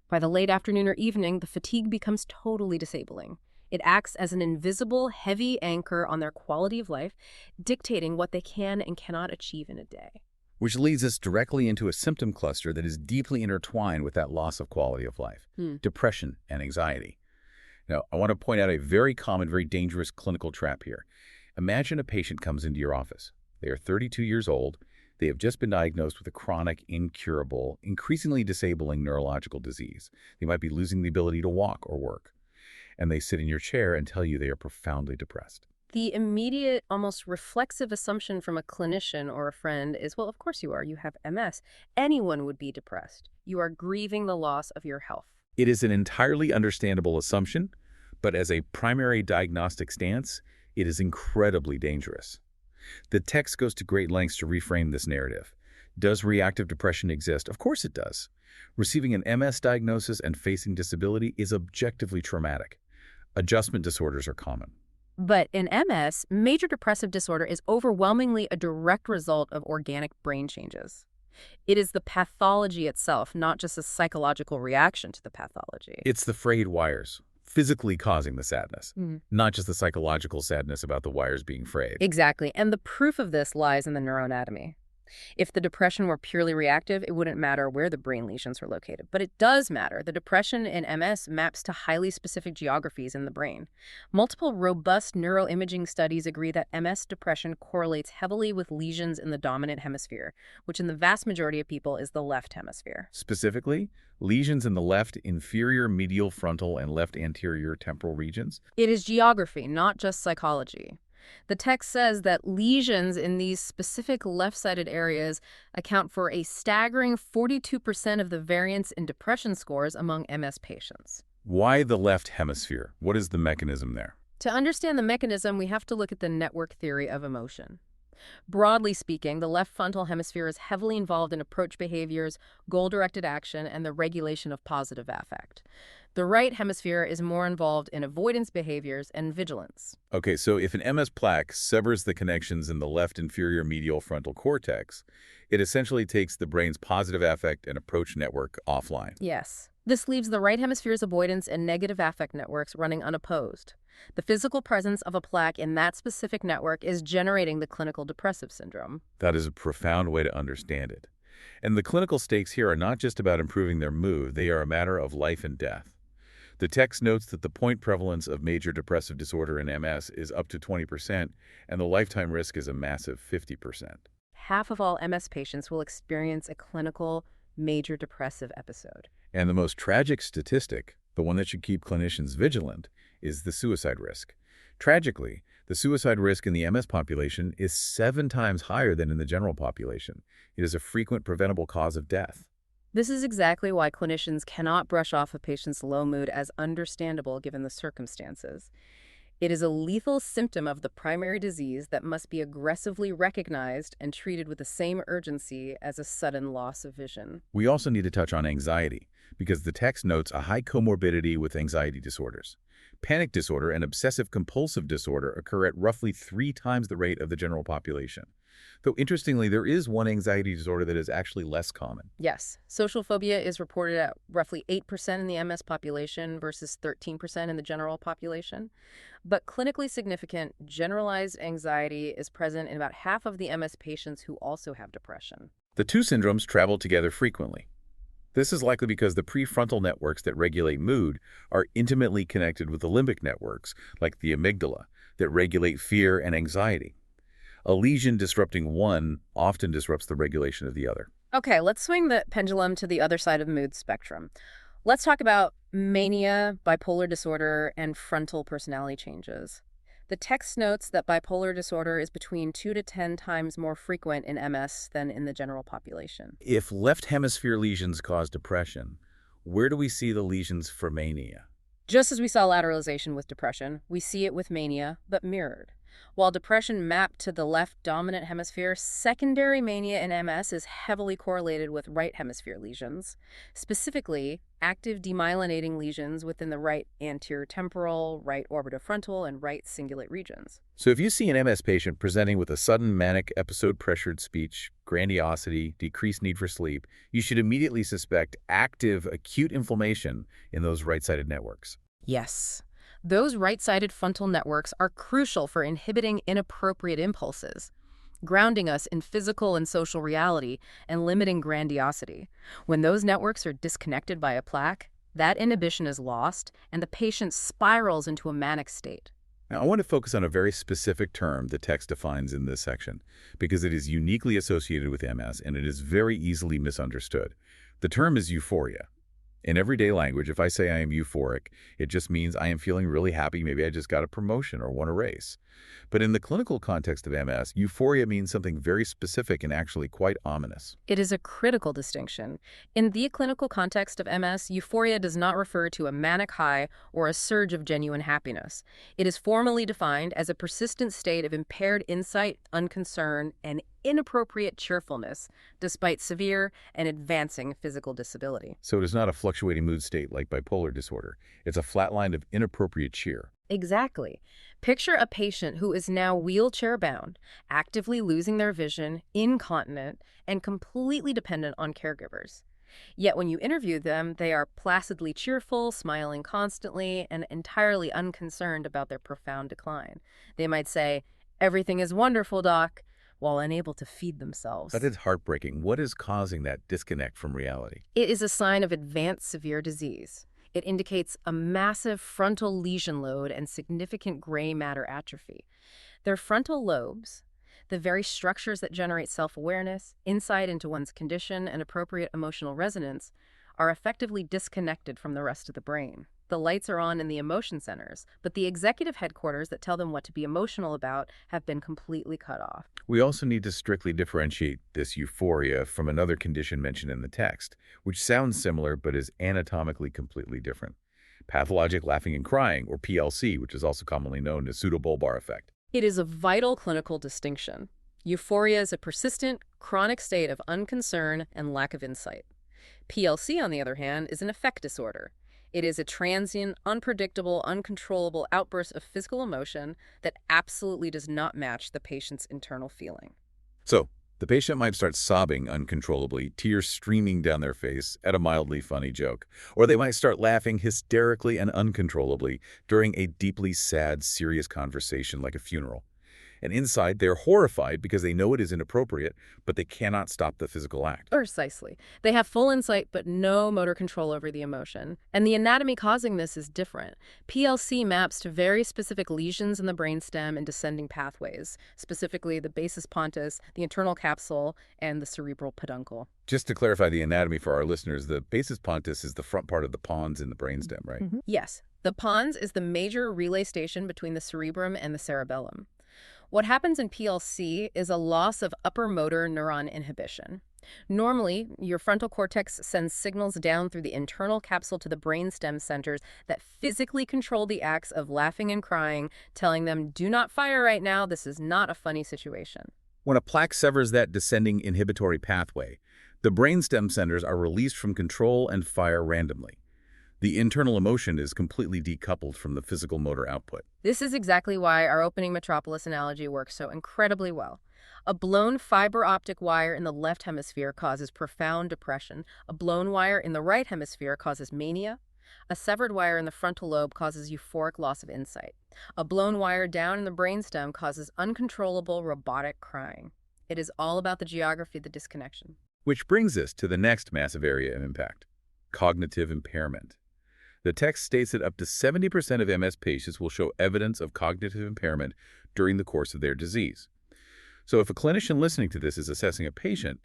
By the late afternoon or evening, the fatigue becomes totally disabling. It acts as an invisible, heavy anchor on their quality of life, dictating what they can and cannot achieve in a day. Which leads us directly into a symptom cluster that is deeply intertwined with that loss of quality of life, depression and anxiety. Now, I want to point out a very common, very dangerous clinical trap here. Imagine a patient comes into your office. They are 32 years old. They have just been diagnosed with a chronic, incurable, increasingly disabling neurological disease. They might be losing the ability to walk or work. And they sit in your chair and tell you they are profoundly depressed. The immediate, almost reflexive assumption from a clinician or a friend is, well, of course you are. You have MS. Anyone would be depressed. You are grieving the loss of your health. It is an entirely understandable assumption, but as a primary diagnostic stance, it is incredibly dangerous. The text goes to great lengths to reframe this narrative. Does reactive depression exist? Of course it does. Receiving an MS diagnosis and facing disability is objectively traumatic. Adjustment disorders are common. But in MS, major depressive disorder is overwhelmingly a direct result of organic brain changes. It is the pathology itself, not just a psychological reaction to the pathology. It's the frayed wires, physically causing the sadness, not just the psychological sadness about the wires being frayed. Exactly. And the proof of this lies in the neuroanatomy. If the depression were purely reactive, it wouldn't matter where the brain lesions are located. But it does matter. The depression in MS maps to highly specific geographies in the brain. Multiple robust neuroimaging studies agree that MS depression correlates heavily with lesions in the dominant hemisphere, which in the vast majority of people is the left hemisphere. Specifically, lesions in the left inferior medial frontal and left anterior temporal regions. It is geography, not just psychology. The text says that lesions in these specific left-sided areas account for a staggering 42% of the variance in depression scores among MS patients. Why the left hemisphere? What is the mechanism there? To understand the mechanism, we have to look at the network theory of emotion. Broadly speaking, the left frontal hemisphere is heavily involved in approach behaviors, goal-directed action, and the regulation of positive affect. The right hemisphere is more involved in avoidance behaviors and vigilance. Okay, so if an MS plaque severs the connections in the left inferior medial frontal cortex, it essentially takes the brain's positive affect and approach network offline. Yes. This leaves the right hemisphere's avoidance and negative affect networks running unopposed. The physical presence of a plaque in that specific network is generating the clinical depressive syndrome. That is a profound way to understand it. And the clinical stakes here are not just about improving their mood, they are a matter of life and death. The text notes that the point prevalence of major depressive disorder in MS is up to 20%, and the lifetime risk is a massive 50%. Half of all MS patients will experience a clinical major depressive episode. And the most tragic statistic, the one that should keep clinicians vigilant, is the suicide risk. Tragically, the suicide risk in the MS population is 7 times higher than in the general population. It is a frequent preventable cause of death. This is exactly why clinicians cannot brush off a patient's low mood as understandable given the circumstances. It is a lethal symptom of the primary disease that must be aggressively recognized and treated with the same urgency as a sudden loss of vision. We also need to touch on anxiety, because the text notes a high comorbidity with anxiety disorders. Panic disorder and obsessive-compulsive disorder occur at roughly 3 times the rate of the general population. Though interestingly, there is one anxiety disorder that is actually less common. Yes, social phobia is reported at roughly 8% in the MS population versus 13% in the general population. But clinically significant generalized anxiety is present in about half of the MS patients who also have depression. The two syndromes travel together frequently. This is likely because the prefrontal networks that regulate mood are intimately connected with the limbic networks, like the amygdala, that regulate fear and anxiety. A lesion disrupting one often disrupts the regulation of the other. Okay, let's swing the pendulum to the other side of the mood spectrum. Let's talk about mania, bipolar disorder, and frontal personality changes. The text notes that bipolar disorder is between 2 to 10 times more frequent in MS than in the general population. If left hemisphere lesions cause depression, where do we see the lesions for mania? Just as we saw lateralization with depression, we see it with mania, but mirrored. While depression mapped to the left dominant hemisphere, secondary mania in MS is heavily correlated with right hemisphere lesions, specifically active demyelinating lesions within the right anterior temporal, right orbitofrontal, and right cingulate regions. So if you see an MS patient presenting with a sudden manic episode pressured speech, grandiosity, decreased need for sleep, you should immediately suspect active acute inflammation in those right-sided networks. Yes. Those right-sided frontal networks are crucial for inhibiting inappropriate impulses, grounding us in physical and social reality, and limiting grandiosity. When those networks are disconnected by a plaque, that inhibition is lost, and the patient spirals into a manic state. Now, I want to focus on a very specific term the text defines in this section, because it is uniquely associated with MS and it is very easily misunderstood. The term is euphoria. In everyday language, if I say I am euphoric, it just means I am feeling really happy, maybe I just got a promotion or won a race. But in the clinical context of MS, euphoria means something very specific and actually quite ominous. It is a critical distinction. In the clinical context of MS, euphoria does not refer to a manic high or a surge of genuine happiness. It is formally defined as a persistent state of impaired insight, unconcern, and inappropriate cheerfulness, despite severe and advancing physical disability. So it is not a fluctuating mood state like bipolar disorder. It's a flat line of inappropriate cheer. Exactly. Picture a patient who is now wheelchair-bound, actively losing their vision, incontinent, and completely dependent on caregivers. Yet when you interview them, they are placidly cheerful, smiling constantly, and entirely unconcerned about their profound decline. They might say, "Everything is wonderful, doc," while unable to feed themselves. That is heartbreaking. What is causing that disconnect from reality? It is a sign of advanced severe disease. It indicates a massive frontal lesion load and significant gray matter atrophy. Their frontal lobes, the very structures that generate self-awareness, insight into one's condition, and appropriate emotional resonance, are effectively disconnected from the rest of the brain. The lights are on in the emotion centers, but the executive headquarters that tell them what to be emotional about have been completely cut off. We also need to strictly differentiate this euphoria from another condition mentioned in the text, which sounds similar but is anatomically completely different. Pathologic laughing and crying, or PLC, which is also commonly known as pseudobulbar effect. It is a vital clinical distinction. Euphoria is a persistent, chronic state of unconcern and lack of insight. PLC, on the other hand, is an affect disorder. It is a transient, unpredictable, uncontrollable outburst of physical emotion that absolutely does not match the patient's internal feeling. So, the patient might start sobbing uncontrollably, tears streaming down their face at a mildly funny joke. Or they might start laughing hysterically and uncontrollably during a deeply sad, serious conversation like a funeral. And inside, they're horrified because they know it is inappropriate, but they cannot stop the physical act. Precisely. They have full insight but no motor control over the emotion. And the anatomy causing this is different. PLC maps to very specific lesions in the brainstem and descending pathways, specifically the basis pontis, the internal capsule, and the cerebral peduncle. Just to clarify the anatomy for our listeners, the basis pontis is the front part of the pons in the brainstem, right? Yes. The pons is the major relay station between the cerebrum and the cerebellum. What happens in PLC is a loss of upper motor neuron inhibition. Normally, your frontal cortex sends signals down through the internal capsule to the brainstem centers that physically control the acts of laughing and crying, telling them, do not fire right now, this is not a funny situation. When a plaque severs that descending inhibitory pathway, the brainstem centers are released from control and fire randomly. The internal emotion is completely decoupled from the physical motor output. This is exactly why our opening Metropolis analogy works so incredibly well. A blown fiber optic wire in the left hemisphere causes profound depression. A blown wire in the right hemisphere causes mania. A severed wire in the frontal lobe causes euphoric loss of insight. A blown wire down in the brainstem causes uncontrollable robotic crying. It is all about the geography of the disconnection. Which brings us to the next massive area of impact: cognitive impairment. The text states that up to 70% of MS patients will show evidence of cognitive impairment during the course of their disease. So if a clinician listening to this is assessing a patient,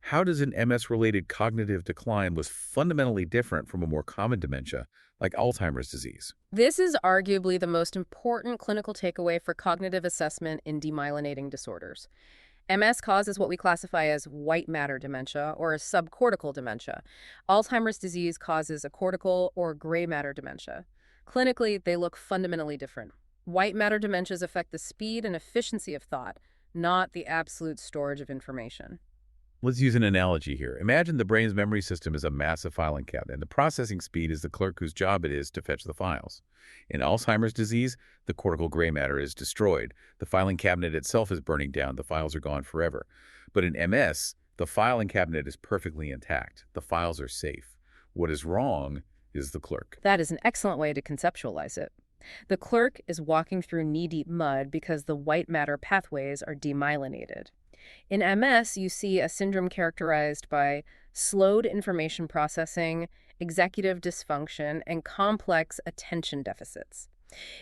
how does an MS-related cognitive decline look fundamentally different from a more common dementia like Alzheimer's disease? This is arguably the most important clinical takeaway for cognitive assessment in demyelinating disorders. MS causes what we classify as white matter dementia or a subcortical dementia. Alzheimer's disease causes a cortical or gray matter dementia. Clinically, they look fundamentally different. White matter dementias affect the speed and efficiency of thought, not the absolute storage of information. Let's use an analogy here. Imagine the brain's memory system is a massive filing cabinet. The processing speed is the clerk whose job it is to fetch the files. In Alzheimer's disease, the cortical gray matter is destroyed. The filing cabinet itself is burning down. The files are gone forever. But in MS, the filing cabinet is perfectly intact. The files are safe. What is wrong is the clerk. That is an excellent way to conceptualize it. The clerk is walking through knee-deep mud because the white matter pathways are demyelinated. In MS, you see a syndrome characterized by slowed information processing, executive dysfunction, and complex attention deficits.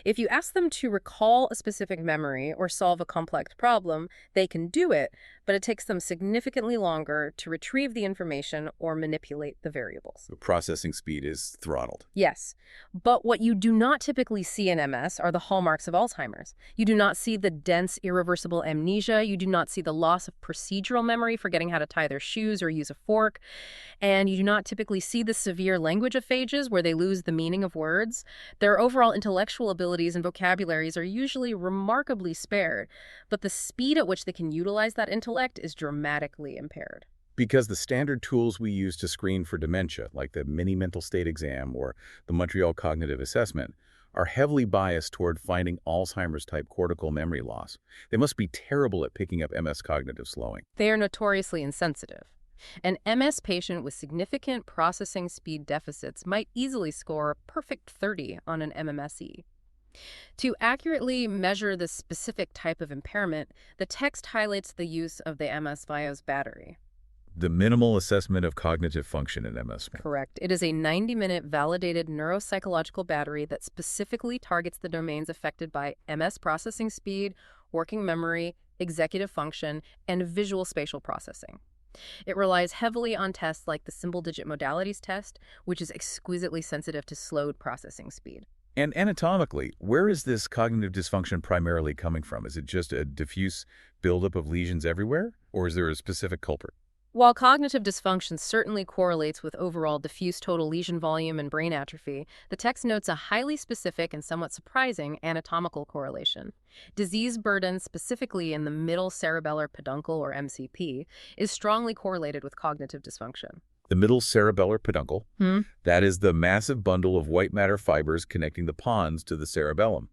If you ask them to recall a specific memory or solve a complex problem, they can do it, but it takes them significantly longer to retrieve the information or manipulate the variables. The processing speed is throttled. Yes, but what you do not typically see in MS are the hallmarks of Alzheimer's. You do not see the dense, irreversible amnesia. You do not see the loss of procedural memory, forgetting how to tie their shoes or use a fork. And you do not typically see the severe language aphages where they lose the meaning of words. Their overall intellectual abilities and vocabularies are usually remarkably spared, but the speed at which they can utilize that intellect is dramatically impaired. Because the standard tools we use to screen for dementia, like the mini mental state exam or the Montreal Cognitive Assessment, are heavily biased toward finding Alzheimer's-type cortical memory loss. They must be terrible at picking up MS cognitive slowing. They are notoriously insensitive. An MS patient with significant processing speed deficits might easily score a perfect 30 on an MMSE. To accurately measure the specific type of impairment, the text highlights the use of the MS-VIOS battery. The minimal assessment of cognitive function in MS. Correct. It is a 90-minute validated neuropsychological battery that specifically targets the domains affected by MS processing speed, working memory, executive function, and visual spatial processing. It relies heavily on tests like the symbol-digit modalities test, which is exquisitely sensitive to slowed processing speed. And anatomically, where is this cognitive dysfunction primarily coming from? Is it just a diffuse buildup of lesions everywhere, or is there a specific culprit? While cognitive dysfunction certainly correlates with overall diffuse total lesion volume and brain atrophy, the text notes a highly specific and somewhat surprising anatomical correlation. Disease burden, specifically in the middle cerebellar peduncle or MCP, is strongly correlated with cognitive dysfunction. The middle cerebellar peduncle, that is the massive bundle of white matter fibers connecting the pons to the cerebellum.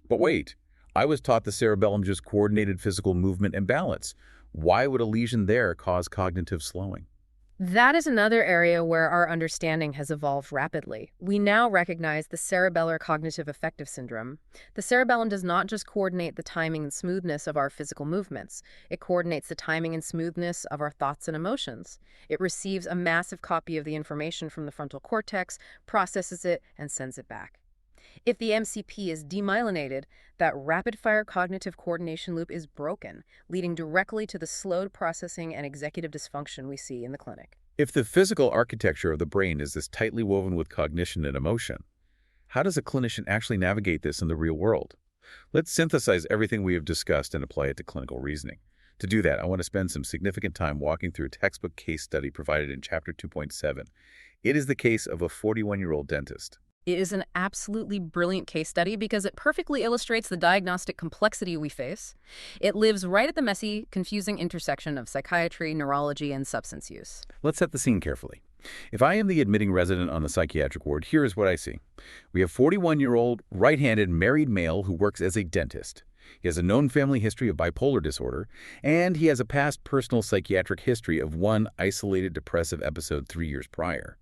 But wait, I was taught the cerebellum just coordinated physical movement and balance. Why would a lesion there cause cognitive slowing? That is another area where our understanding has evolved rapidly. We now recognize the cerebellar cognitive affective syndrome. The cerebellum does not just coordinate the timing and smoothness of our physical movements. It coordinates the timing and smoothness of our thoughts and emotions. It receives a massive copy of the information from the frontal cortex, processes it, and sends it back. If the MCP is demyelinated, that rapid-fire cognitive coordination loop is broken, leading directly to the slowed processing and executive dysfunction we see in the clinic. If the physical architecture of the brain is this tightly woven with cognition and emotion, how does a clinician actually navigate this in the real world? Let's synthesize everything we have discussed and apply it to clinical reasoning. To do that, I want to spend some significant time walking through a textbook case study provided in Chapter 2.7. It is the case of a 41-year-old dentist. It is an absolutely brilliant case study because it perfectly illustrates the diagnostic complexity we face. It lives right at the messy, confusing intersection of psychiatry, neurology, and substance use. Let's set the scene carefully. If I am the admitting resident on the psychiatric ward, here is what I see. We have a 41-year-old, right-handed married male who works as a dentist. He has a known family history of bipolar disorder, and he has a past personal psychiatric history of one isolated depressive episode 3 years prior.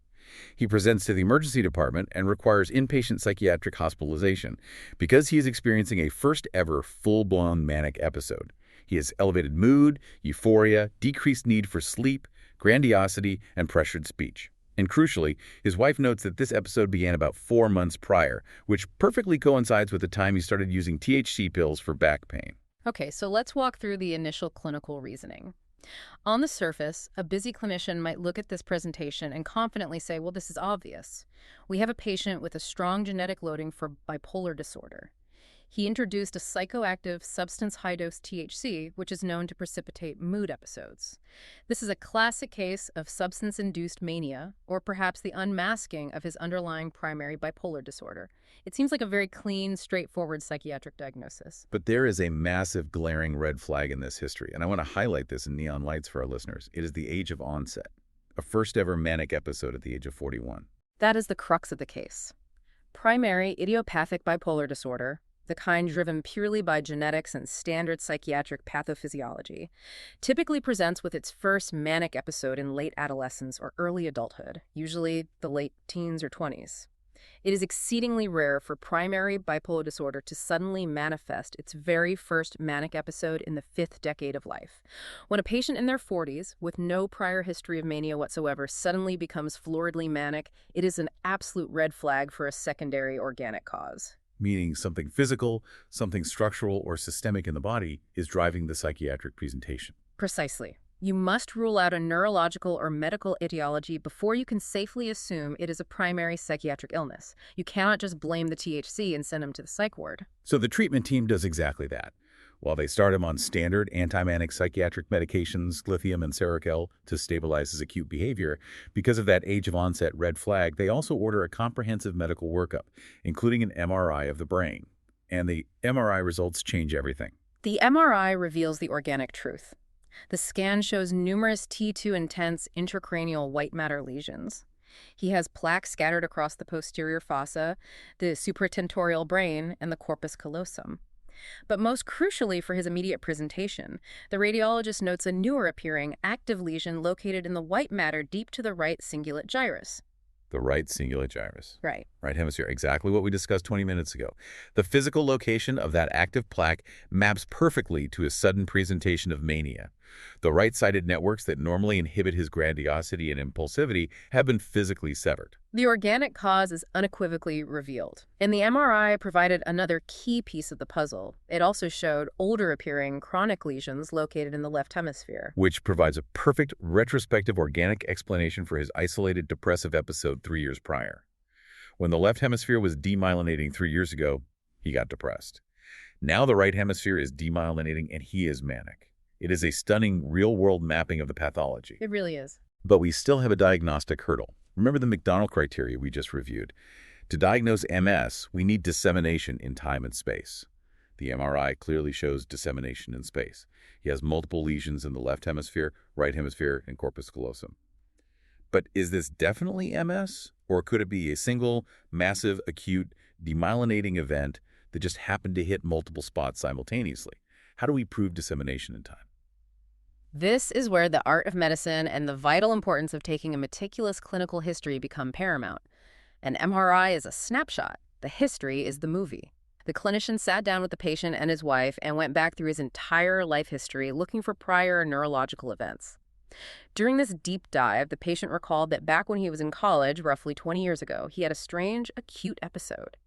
He presents to the emergency department and requires inpatient psychiatric hospitalization because he is experiencing a first-ever full-blown manic episode. He has elevated mood, euphoria, decreased need for sleep, grandiosity, and pressured speech. And crucially, his wife notes that this episode began about 4 months prior, which perfectly coincides with the time he started using THC pills for back pain. Okay, so let's walk through the initial clinical reasoning. On the surface, a busy clinician might look at this presentation and confidently say, well, this is obvious. We have a patient with a strong genetic loading for bipolar disorder. He introduced a psychoactive substance high-dose THC, which is known to precipitate mood episodes. This is a classic case of substance-induced mania, or perhaps the unmasking of his underlying primary bipolar disorder. It seems like a very clean, straightforward psychiatric diagnosis. But there is a massive glaring red flag in this history, and I want to highlight this in neon lights for our listeners. It is the age of onset, a first-ever manic episode at the age of 41. That is the crux of the case. Primary idiopathic bipolar disorder, the kind driven purely by genetics and standard psychiatric pathophysiology, typically presents with its first manic episode in late adolescence or early adulthood, usually the late teens or 20s. It is exceedingly rare for primary bipolar disorder to suddenly manifest its very first manic episode in the 5th decade of life. When a patient in their 40s, with no prior history of mania whatsoever, suddenly becomes floridly manic, it is an absolute red flag for a secondary organic cause. Meaning something physical, something structural or systemic in the body is driving the psychiatric presentation. Precisely. You must rule out a neurological or medical etiology before you can safely assume it is a primary psychiatric illness. You cannot just blame the THC and send him to the psych ward. So the treatment team does exactly that. While they start him on standard anti-manic psychiatric medications, lithium and Seroquel, to stabilize his acute behavior, because of that age of onset red flag, they also order a comprehensive medical workup, including an MRI of the brain. And the MRI results change everything. The MRI reveals the organic truth. The scan shows numerous T2 intense intracranial white matter lesions. He has plaque scattered across the posterior fossa, the supratentorial brain, and the corpus callosum. But most crucially for his immediate presentation, the radiologist notes a newer appearing active lesion located in the white matter deep to the right cingulate gyrus. The right cingulate gyrus. Right. Right hemisphere, exactly what we discussed 20 minutes ago. The physical location of that active plaque maps perfectly to his sudden presentation of mania. The right-sided networks that normally inhibit his grandiosity and impulsivity have been physically severed. The organic cause is unequivocally revealed. And the MRI provided another key piece of the puzzle. It also showed older-appearing chronic lesions located in the left hemisphere, which provides a perfect retrospective organic explanation for his isolated depressive episode 3 years prior. When the left hemisphere was demyelinating 3 years ago, he got depressed. Now the right hemisphere is demyelinating and he is manic. It is a stunning real-world mapping of the pathology. It really is. But we still have a diagnostic hurdle. Remember the McDonald criteria we just reviewed? To diagnose MS, we need dissemination in time and space. The MRI clearly shows dissemination in space. He has multiple lesions in the left hemisphere, right hemisphere, and corpus callosum. But is this definitely MS? Or could it be a single, massive, acute, demyelinating event that just happened to hit multiple spots simultaneously? How do we prove dissemination in time? This is where the art of medicine and the vital importance of taking a meticulous clinical history become paramount. An MRI is a snapshot. The history is the movie. The clinician sat down with the patient and his wife and went back through his entire life history looking for prior neurological events. During this deep dive, the patient recalled that back when he was in college, roughly 20 years ago, he had a strange, acute episode.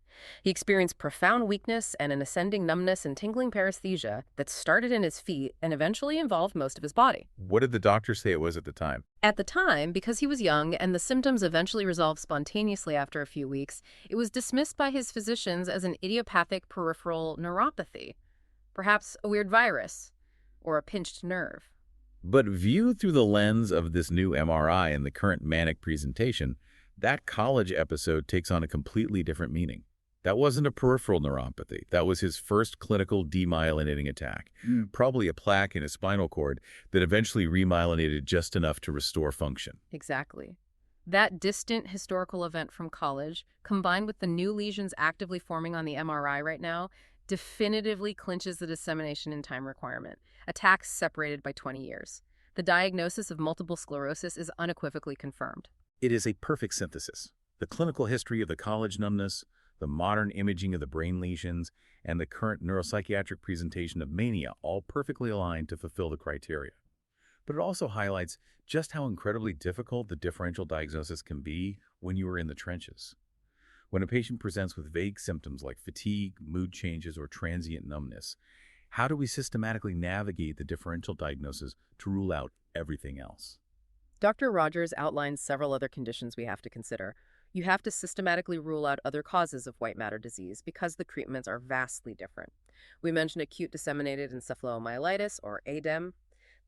He experienced profound weakness and an ascending numbness and tingling paresthesia that started in his feet and eventually involved most of his body. What did the doctor say it was at the time? At the time, because he was young and the symptoms eventually resolved spontaneously after a few weeks, it was dismissed by his physicians as an idiopathic peripheral neuropathy, perhaps a weird virus or a pinched nerve. But viewed through the lens of this new MRI and the current manic presentation, that college episode takes on a completely different meaning. That wasn't a peripheral neuropathy. That was his first clinical demyelinating attack, probably a plaque in his spinal cord that eventually remyelinated just enough to restore function. Exactly. That distant historical event from college, combined with the new lesions actively forming on the MRI right now, definitively clinches the dissemination in time requirement. Attacks separated by 20 years. The diagnosis of multiple sclerosis is unequivocally confirmed. It is a perfect synthesis. The clinical history of the college numbness, the modern imaging of the brain lesions, and the current neuropsychiatric presentation of mania all perfectly aligned to fulfill the criteria. But it also highlights just how incredibly difficult the differential diagnosis can be when you are in the trenches. When a patient presents with vague symptoms like fatigue, mood changes, or transient numbness, how do we systematically navigate the differential diagnosis to rule out everything else? Dr. Rogers outlines several other conditions we have to consider. You have to systematically rule out other causes of white matter disease because the treatments are vastly different. We mentioned acute disseminated encephalomyelitis, or ADEM.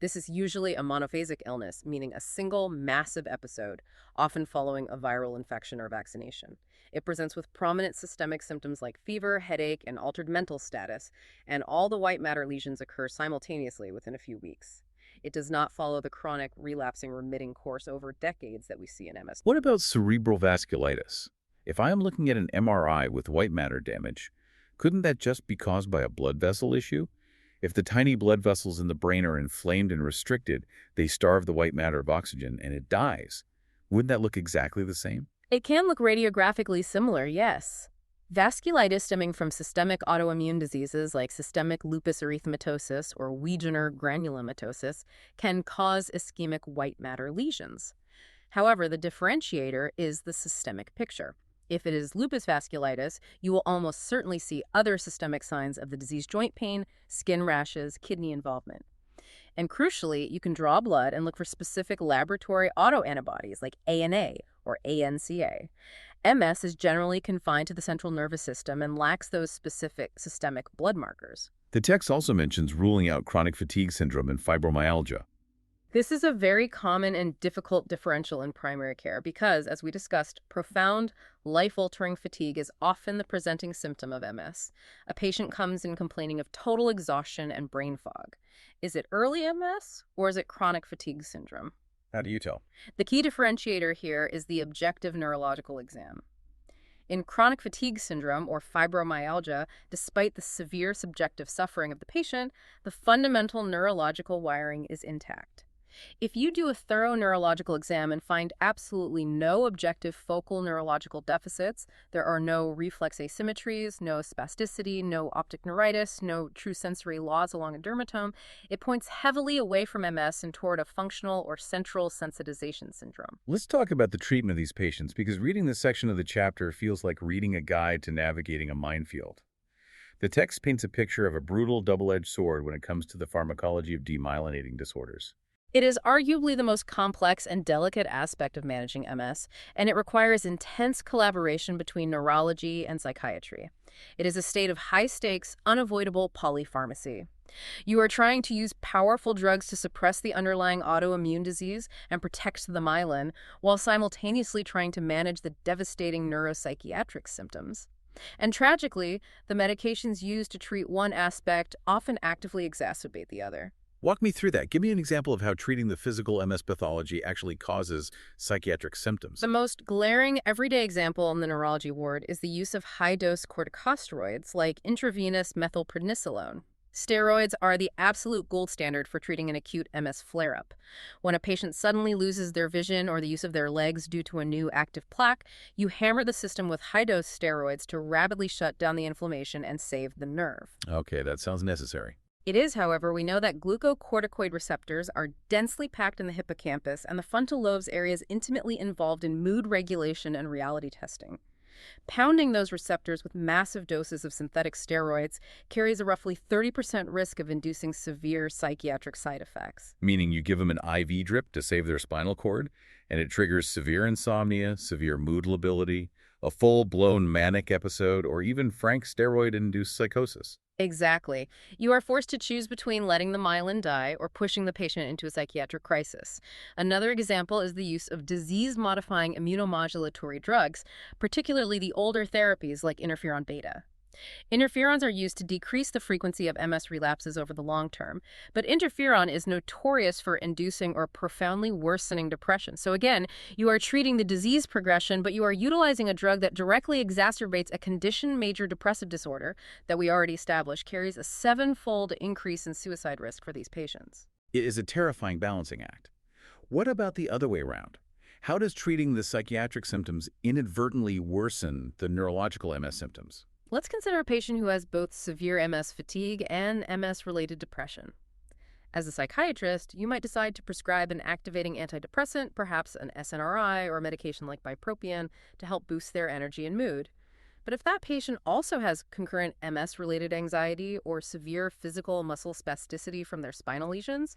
This is usually a monophasic illness, meaning a single massive episode, often following a viral infection or vaccination. It presents with prominent systemic symptoms like fever, headache, and altered mental status, and all the white matter lesions occur simultaneously within a few weeks. It does not follow the chronic, relapsing, remitting course over decades that we see in MS. What about cerebral vasculitis? If I am looking at an MRI with white matter damage, couldn't that just be caused by a blood vessel issue? If the tiny blood vessels in the brain are inflamed and restricted, they starve the white matter of oxygen and it dies. Wouldn't that look exactly the same? It can look radiographically similar, yes. Vasculitis stemming from systemic autoimmune diseases like systemic lupus erythematosus or Wegener granulomatosis can cause ischemic white matter lesions. However, the differentiator is the systemic picture. If it is lupus vasculitis, you will almost certainly see other systemic signs of the disease: joint pain, skin rashes, kidney involvement. And crucially, you can draw blood and look for specific laboratory autoantibodies like ANA or ANCA. MS is generally confined to the central nervous system and lacks those specific systemic blood markers. The text also mentions ruling out chronic fatigue syndrome and fibromyalgia. This is a very common and difficult differential in primary care because, as we discussed, profound, life-altering fatigue is often the presenting symptom of MS. A patient comes in complaining of total exhaustion and brain fog. Is it early MS or is it chronic fatigue syndrome? How do you tell? The key differentiator here is the objective neurological exam. In chronic fatigue syndrome or fibromyalgia, despite the severe subjective suffering of the patient, the fundamental neurological wiring is intact. If you do a thorough neurological exam and find absolutely no objective focal neurological deficits, there are no reflex asymmetries, no spasticity, no optic neuritis, no true sensory loss along a dermatome, it points heavily away from MS and toward a functional or central sensitization syndrome. Let's talk about the treatment of these patients, because reading this section of the chapter feels like reading a guide to navigating a minefield. The text paints a picture of a brutal double-edged sword when it comes to the pharmacology of demyelinating disorders. It is arguably the most complex and delicate aspect of managing MS, and it requires intense collaboration between neurology and psychiatry. It is a state of high-stakes, unavoidable polypharmacy. You are trying to use powerful drugs to suppress the underlying autoimmune disease and protect the myelin, while simultaneously trying to manage the devastating neuropsychiatric symptoms. And tragically, the medications used to treat one aspect often actively exacerbate the other. Walk me through that. Give me an example of how treating the physical MS pathology actually causes psychiatric symptoms. The most glaring everyday example in the neurology ward is the use of high-dose corticosteroids like intravenous methylprednisolone. Steroids are the absolute gold standard for treating an acute MS flare-up. When a patient suddenly loses their vision or the use of their legs due to a new active plaque, you hammer the system with high-dose steroids to rapidly shut down the inflammation and save the nerve. Okay, that sounds necessary. It is, however, we know that glucocorticoid receptors are densely packed in the hippocampus, and the frontal lobes area is intimately involved in mood regulation and reality testing. Pounding those receptors with massive doses of synthetic steroids carries a roughly 30% risk of inducing severe psychiatric side effects. Meaning you give them an IV drip to save their spinal cord, and it triggers severe insomnia, severe mood lability, a full-blown manic episode, or even frank steroid-induced psychosis. Exactly. You are forced to choose between letting the myelin die or pushing the patient into a psychiatric crisis. Another example is the use of disease-modifying immunomodulatory drugs, particularly the older therapies like interferon beta. Interferons are used to decrease the frequency of MS relapses over the long term, but interferon is notorious for inducing or profoundly worsening depression. So again, you are treating the disease progression, but you are utilizing a drug that directly exacerbates a conditioned major depressive disorder that we already established carries a 7-fold increase in suicide risk for these patients. It is a terrifying balancing act. What about the other way around? How does treating the psychiatric symptoms inadvertently worsen the neurological MS symptoms? Let's consider a patient who has both severe MS fatigue and MS-related depression. As a psychiatrist, you might decide to prescribe an activating antidepressant, perhaps an SNRI or a medication like bupropion, to help boost their energy and mood. But if that patient also has concurrent MS-related anxiety or severe physical muscle spasticity from their spinal lesions,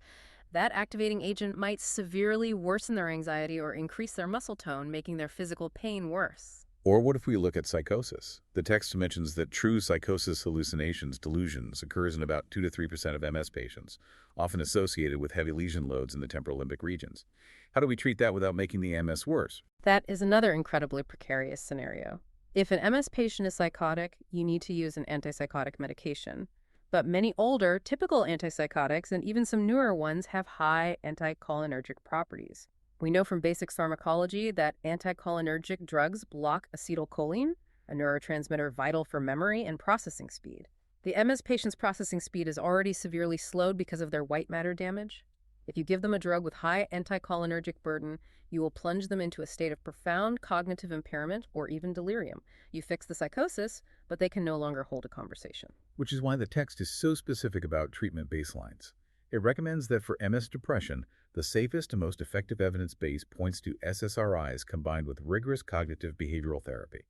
that activating agent might severely worsen their anxiety or increase their muscle tone, making their physical pain worse. Or what if we look at psychosis? The text mentions that true psychosis hallucinations, delusions, occurs in about 2 to 3% of MS patients, often associated with heavy lesion loads in the temporal limbic regions. How do we treat that without making the MS worse? That is another incredibly precarious scenario. If an MS patient is psychotic, you need to use an antipsychotic medication. But many older, typical antipsychotics and even some newer ones have high anticholinergic properties. We know from basic pharmacology that anticholinergic drugs block acetylcholine, a neurotransmitter vital for memory and processing speed. The MS patient's processing speed is already severely slowed because of their white matter damage. If you give them a drug with high anticholinergic burden, you will plunge them into a state of profound cognitive impairment or even delirium. You fix the psychosis, but they can no longer hold a conversation. Which is why the text is so specific about treatment baselines. It recommends that for MS depression, the safest and most effective evidence base points to SSRIs combined with rigorous cognitive behavioral therapy.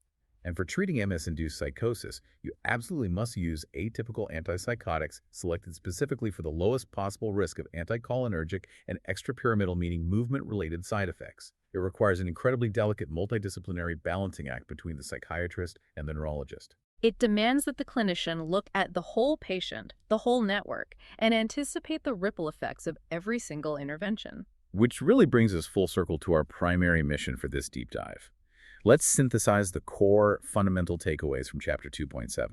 And for treating MS-induced psychosis, you absolutely must use atypical antipsychotics selected specifically for the lowest possible risk of anticholinergic and extrapyramidal, meaning movement-related side effects. It requires an incredibly delicate multidisciplinary balancing act between the psychiatrist and the neurologist. It demands that the clinician look at the whole patient, the whole network, and anticipate the ripple effects of every single intervention. Which really brings us full circle to our primary mission for this deep dive. Let's synthesize the core fundamental takeaways from Chapter 2.7.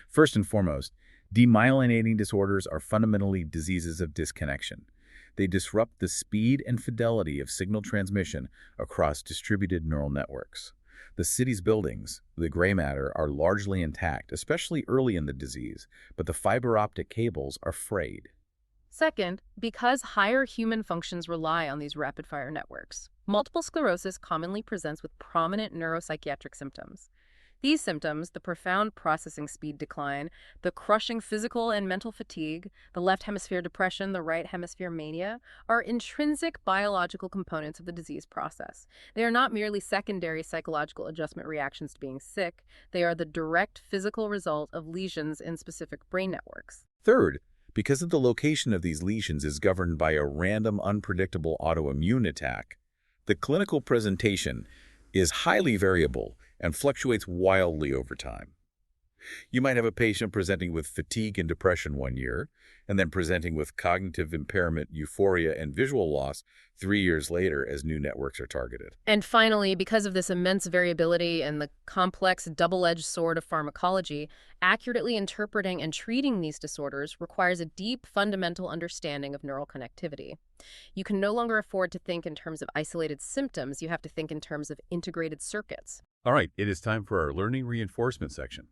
First and foremost, demyelinating disorders are fundamentally diseases of disconnection. They disrupt the speed and fidelity of signal transmission across distributed neural networks. The city's buildings, the gray matter, are largely intact, especially early in the disease, but the fiber optic cables are frayed. Second, because higher human functions rely on these rapid-fire networks, multiple sclerosis commonly presents with prominent neuropsychiatric symptoms. These symptoms, the profound processing speed decline, the crushing physical and mental fatigue, the left hemisphere depression, the right hemisphere mania, are intrinsic biological components of the disease process. They are not merely secondary psychological adjustment reactions to being sick. They are the direct physical result of lesions in specific brain networks. Third, Because of the location of these lesions is governed by a random, unpredictable autoimmune attack, the clinical presentation is highly variable and fluctuates wildly over time. You might have a patient presenting with fatigue and depression 1 year, and then presenting with cognitive impairment, euphoria, and visual loss 3 years later as new networks are targeted. And finally, because of this immense variability and the complex double-edged sword of pharmacology, accurately interpreting and treating these disorders requires a deep, fundamental understanding of neural connectivity. You can no longer afford to think in terms of isolated symptoms. You have to think in terms of integrated circuits. All right, it is time for our learning reinforcement section.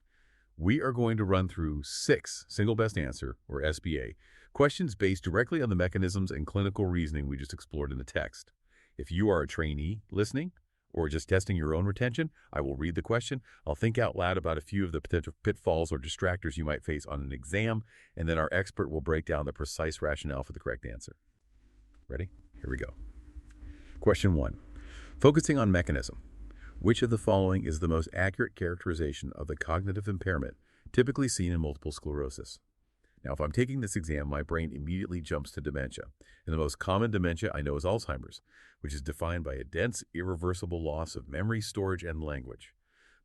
We are going to run through 6 single best answer, or SBA, questions based directly on the mechanisms and clinical reasoning we just explored in the text. If you are a trainee listening or just testing your own retention, I will read the question. I'll think out loud about a few of the potential pitfalls or distractors you might face on an exam, and then our expert will break down the precise rationale for the correct answer. Ready? Here we go. Question 1. Focusing on mechanism. Which of the following is the most accurate characterization of the cognitive impairment typically seen in multiple sclerosis? Now, if I'm taking this exam, my brain immediately jumps to dementia. And the most common dementia I know is Alzheimer's, which is defined by a dense, irreversible loss of memory, storage, and language.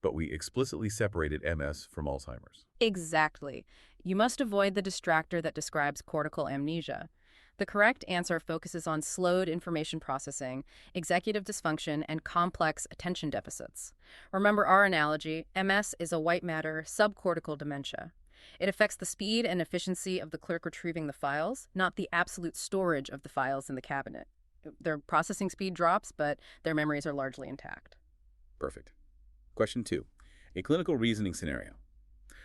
But we explicitly separated MS from Alzheimer's. Exactly. You must avoid the distractor that describes cortical amnesia. The correct answer focuses on slowed information processing, executive dysfunction, and complex attention deficits. Remember our analogy, MS is a white matter, subcortical dementia. It affects the speed and efficiency of the clerk retrieving the files, not the absolute storage of the files in the cabinet. Their processing speed drops, but their memories are largely intact. Perfect. Question 2. A clinical reasoning scenario.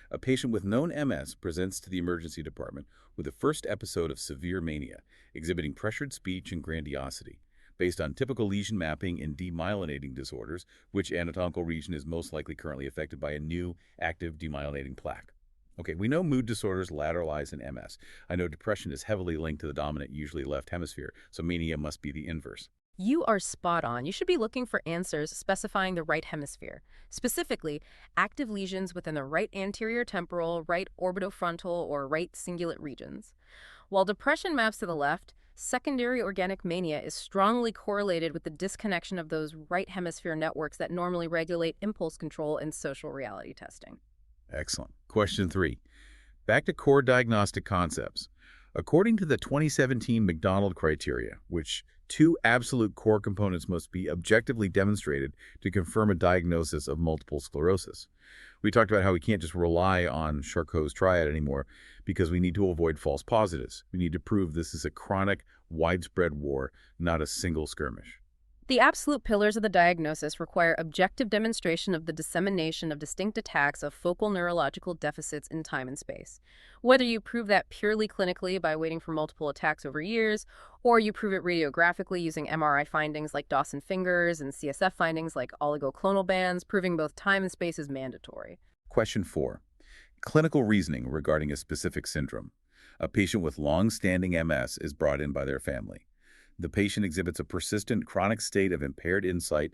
A patient with known MS presents to the emergency department with a first episode of severe mania, exhibiting pressured speech and grandiosity, based on typical lesion mapping in demyelinating disorders, which anatomical region is most likely currently affected by a new active demyelinating plaque. Okay, we know mood disorders lateralize in MS. I know depression is heavily linked to the dominant, usually left hemisphere, so mania must be the inverse. You are spot on. You should be looking for answers specifying the right hemisphere. Specifically, active lesions within the right anterior temporal, right orbitofrontal, or right cingulate regions. While depression maps to the left, secondary organic mania is strongly correlated with the disconnection of those right hemisphere networks that normally regulate impulse control in social reality testing. Excellent. Question 3. Back to core diagnostic concepts. According to the 2017 McDonald criteria, which 2 absolute core components must be objectively demonstrated to confirm a diagnosis of multiple sclerosis. We talked about how we can't just rely on Charcot's triad anymore because we need to avoid false positives. We need to prove this is a chronic, widespread war, not a single skirmish. The absolute pillars of the diagnosis require objective demonstration of the dissemination of distinct attacks of focal neurological deficits in time and space. Whether you prove that purely clinically by waiting for multiple attacks over years, or you prove it radiographically using MRI findings like Dawson fingers and CSF findings like oligoclonal bands, proving both time and space is mandatory. Question 4. Clinical reasoning regarding a specific syndrome. A patient with long-standing MS is brought in by their family. The patient exhibits a persistent chronic state of impaired insight,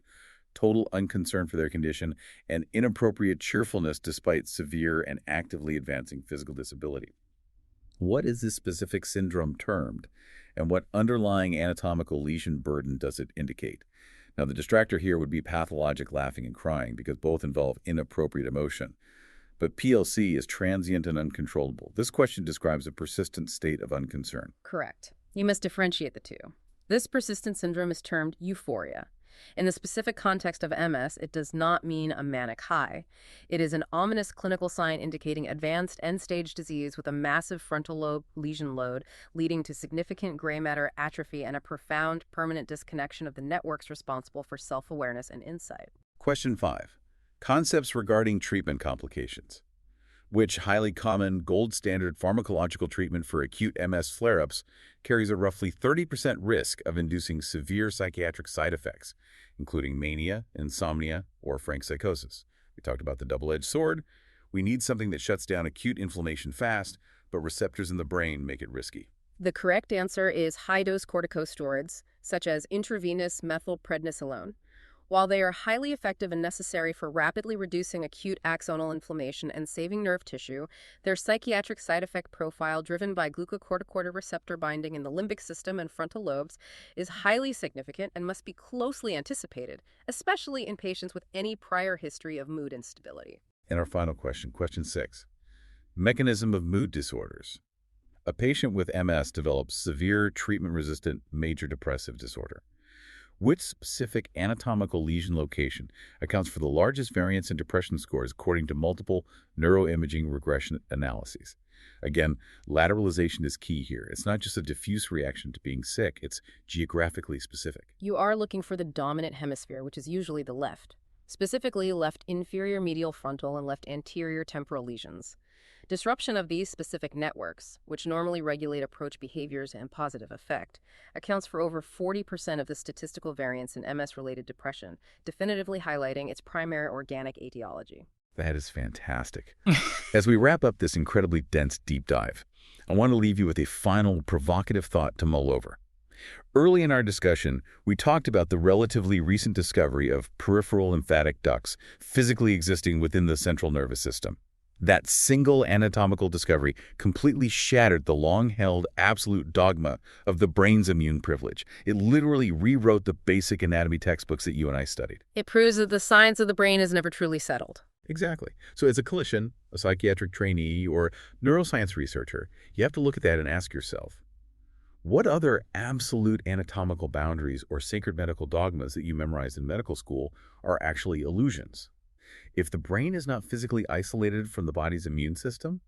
total unconcern for their condition, and inappropriate cheerfulness despite severe and actively advancing physical disability. What is this specific syndrome termed, and what underlying anatomical lesion burden does it indicate? Now, the distractor here would be pathologic laughing and crying because both involve inappropriate emotion. But PLC is transient and uncontrollable. This question describes a persistent state of unconcern. Correct. You must differentiate the two. This persistent syndrome is termed euphoria. In the specific context of MS, it does not mean a manic high. It is an ominous clinical sign indicating advanced end-stage disease with a massive frontal lobe lesion load, leading to significant gray matter atrophy and a profound, permanent disconnection of the networks responsible for self-awareness and insight. Question 5. Concepts regarding treatment complications. Which highly common gold standard pharmacological treatment for acute MS flare-ups carries a roughly 30% risk of inducing severe psychiatric side effects, including mania, insomnia, or frank psychosis. We talked about the double-edged sword. We need something that shuts down acute inflammation fast, but receptors in the brain make it risky. The correct answer is high-dose corticosteroids, such as intravenous methylprednisolone. While they are highly effective and necessary for rapidly reducing acute axonal inflammation and saving nerve tissue, their psychiatric side effect profile, driven by glucocorticoid receptor binding in the limbic system and frontal lobes, is highly significant and must be closely anticipated, especially in patients with any prior history of mood instability. And our final question, question 6. Mechanism of mood disorders. A patient with MS develops severe treatment-resistant major depressive disorder. Which specific anatomical lesion location accounts for the largest variance in depression scores according to multiple neuroimaging regression analyses? Again, lateralization is key here. It's not just a diffuse reaction to being sick, it's geographically specific. You are looking for the dominant hemisphere, which is usually the left, specifically left inferior medial frontal and left anterior temporal lesions. Disruption of these specific networks, which normally regulate approach behaviors and positive effect, accounts for over 40% of the statistical variance in MS-related depression, definitively highlighting its primary organic etiology. That is fantastic. As we wrap up this incredibly dense deep dive, I want to leave you with a final provocative thought to mull over. Early in our discussion, we talked about the relatively recent discovery of peripheral lymphatic ducts physically existing within the central nervous system. That single anatomical discovery completely shattered the long-held absolute dogma of the brain's immune privilege. It literally rewrote the basic anatomy textbooks that you and I studied. It proves that the science of the brain is never truly settled. Exactly. So as a clinician, a psychiatric trainee, or neuroscience researcher, you have to look at that and ask yourself, what other absolute anatomical boundaries or sacred medical dogmas that you memorized in medical school are actually illusions? If the brain is not physically isolated from the body's immune system,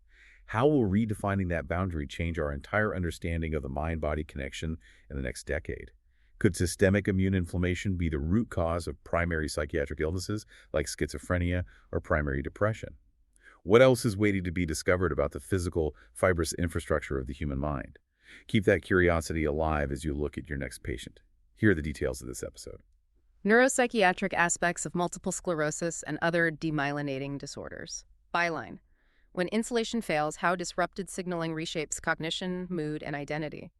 how will redefining that boundary change our entire understanding of the mind-body connection in the next decade? Could systemic immune inflammation be the root cause of primary psychiatric illnesses like schizophrenia or primary depression? What else is waiting to be discovered about the physical, fibrous infrastructure of the human mind? Keep that curiosity alive as you look at your next patient. Here are the details of this episode. Neuropsychiatric aspects of multiple sclerosis and other demyelinating disorders. Byline: when insulation fails, how disrupted signaling reshapes cognition, mood, and identity.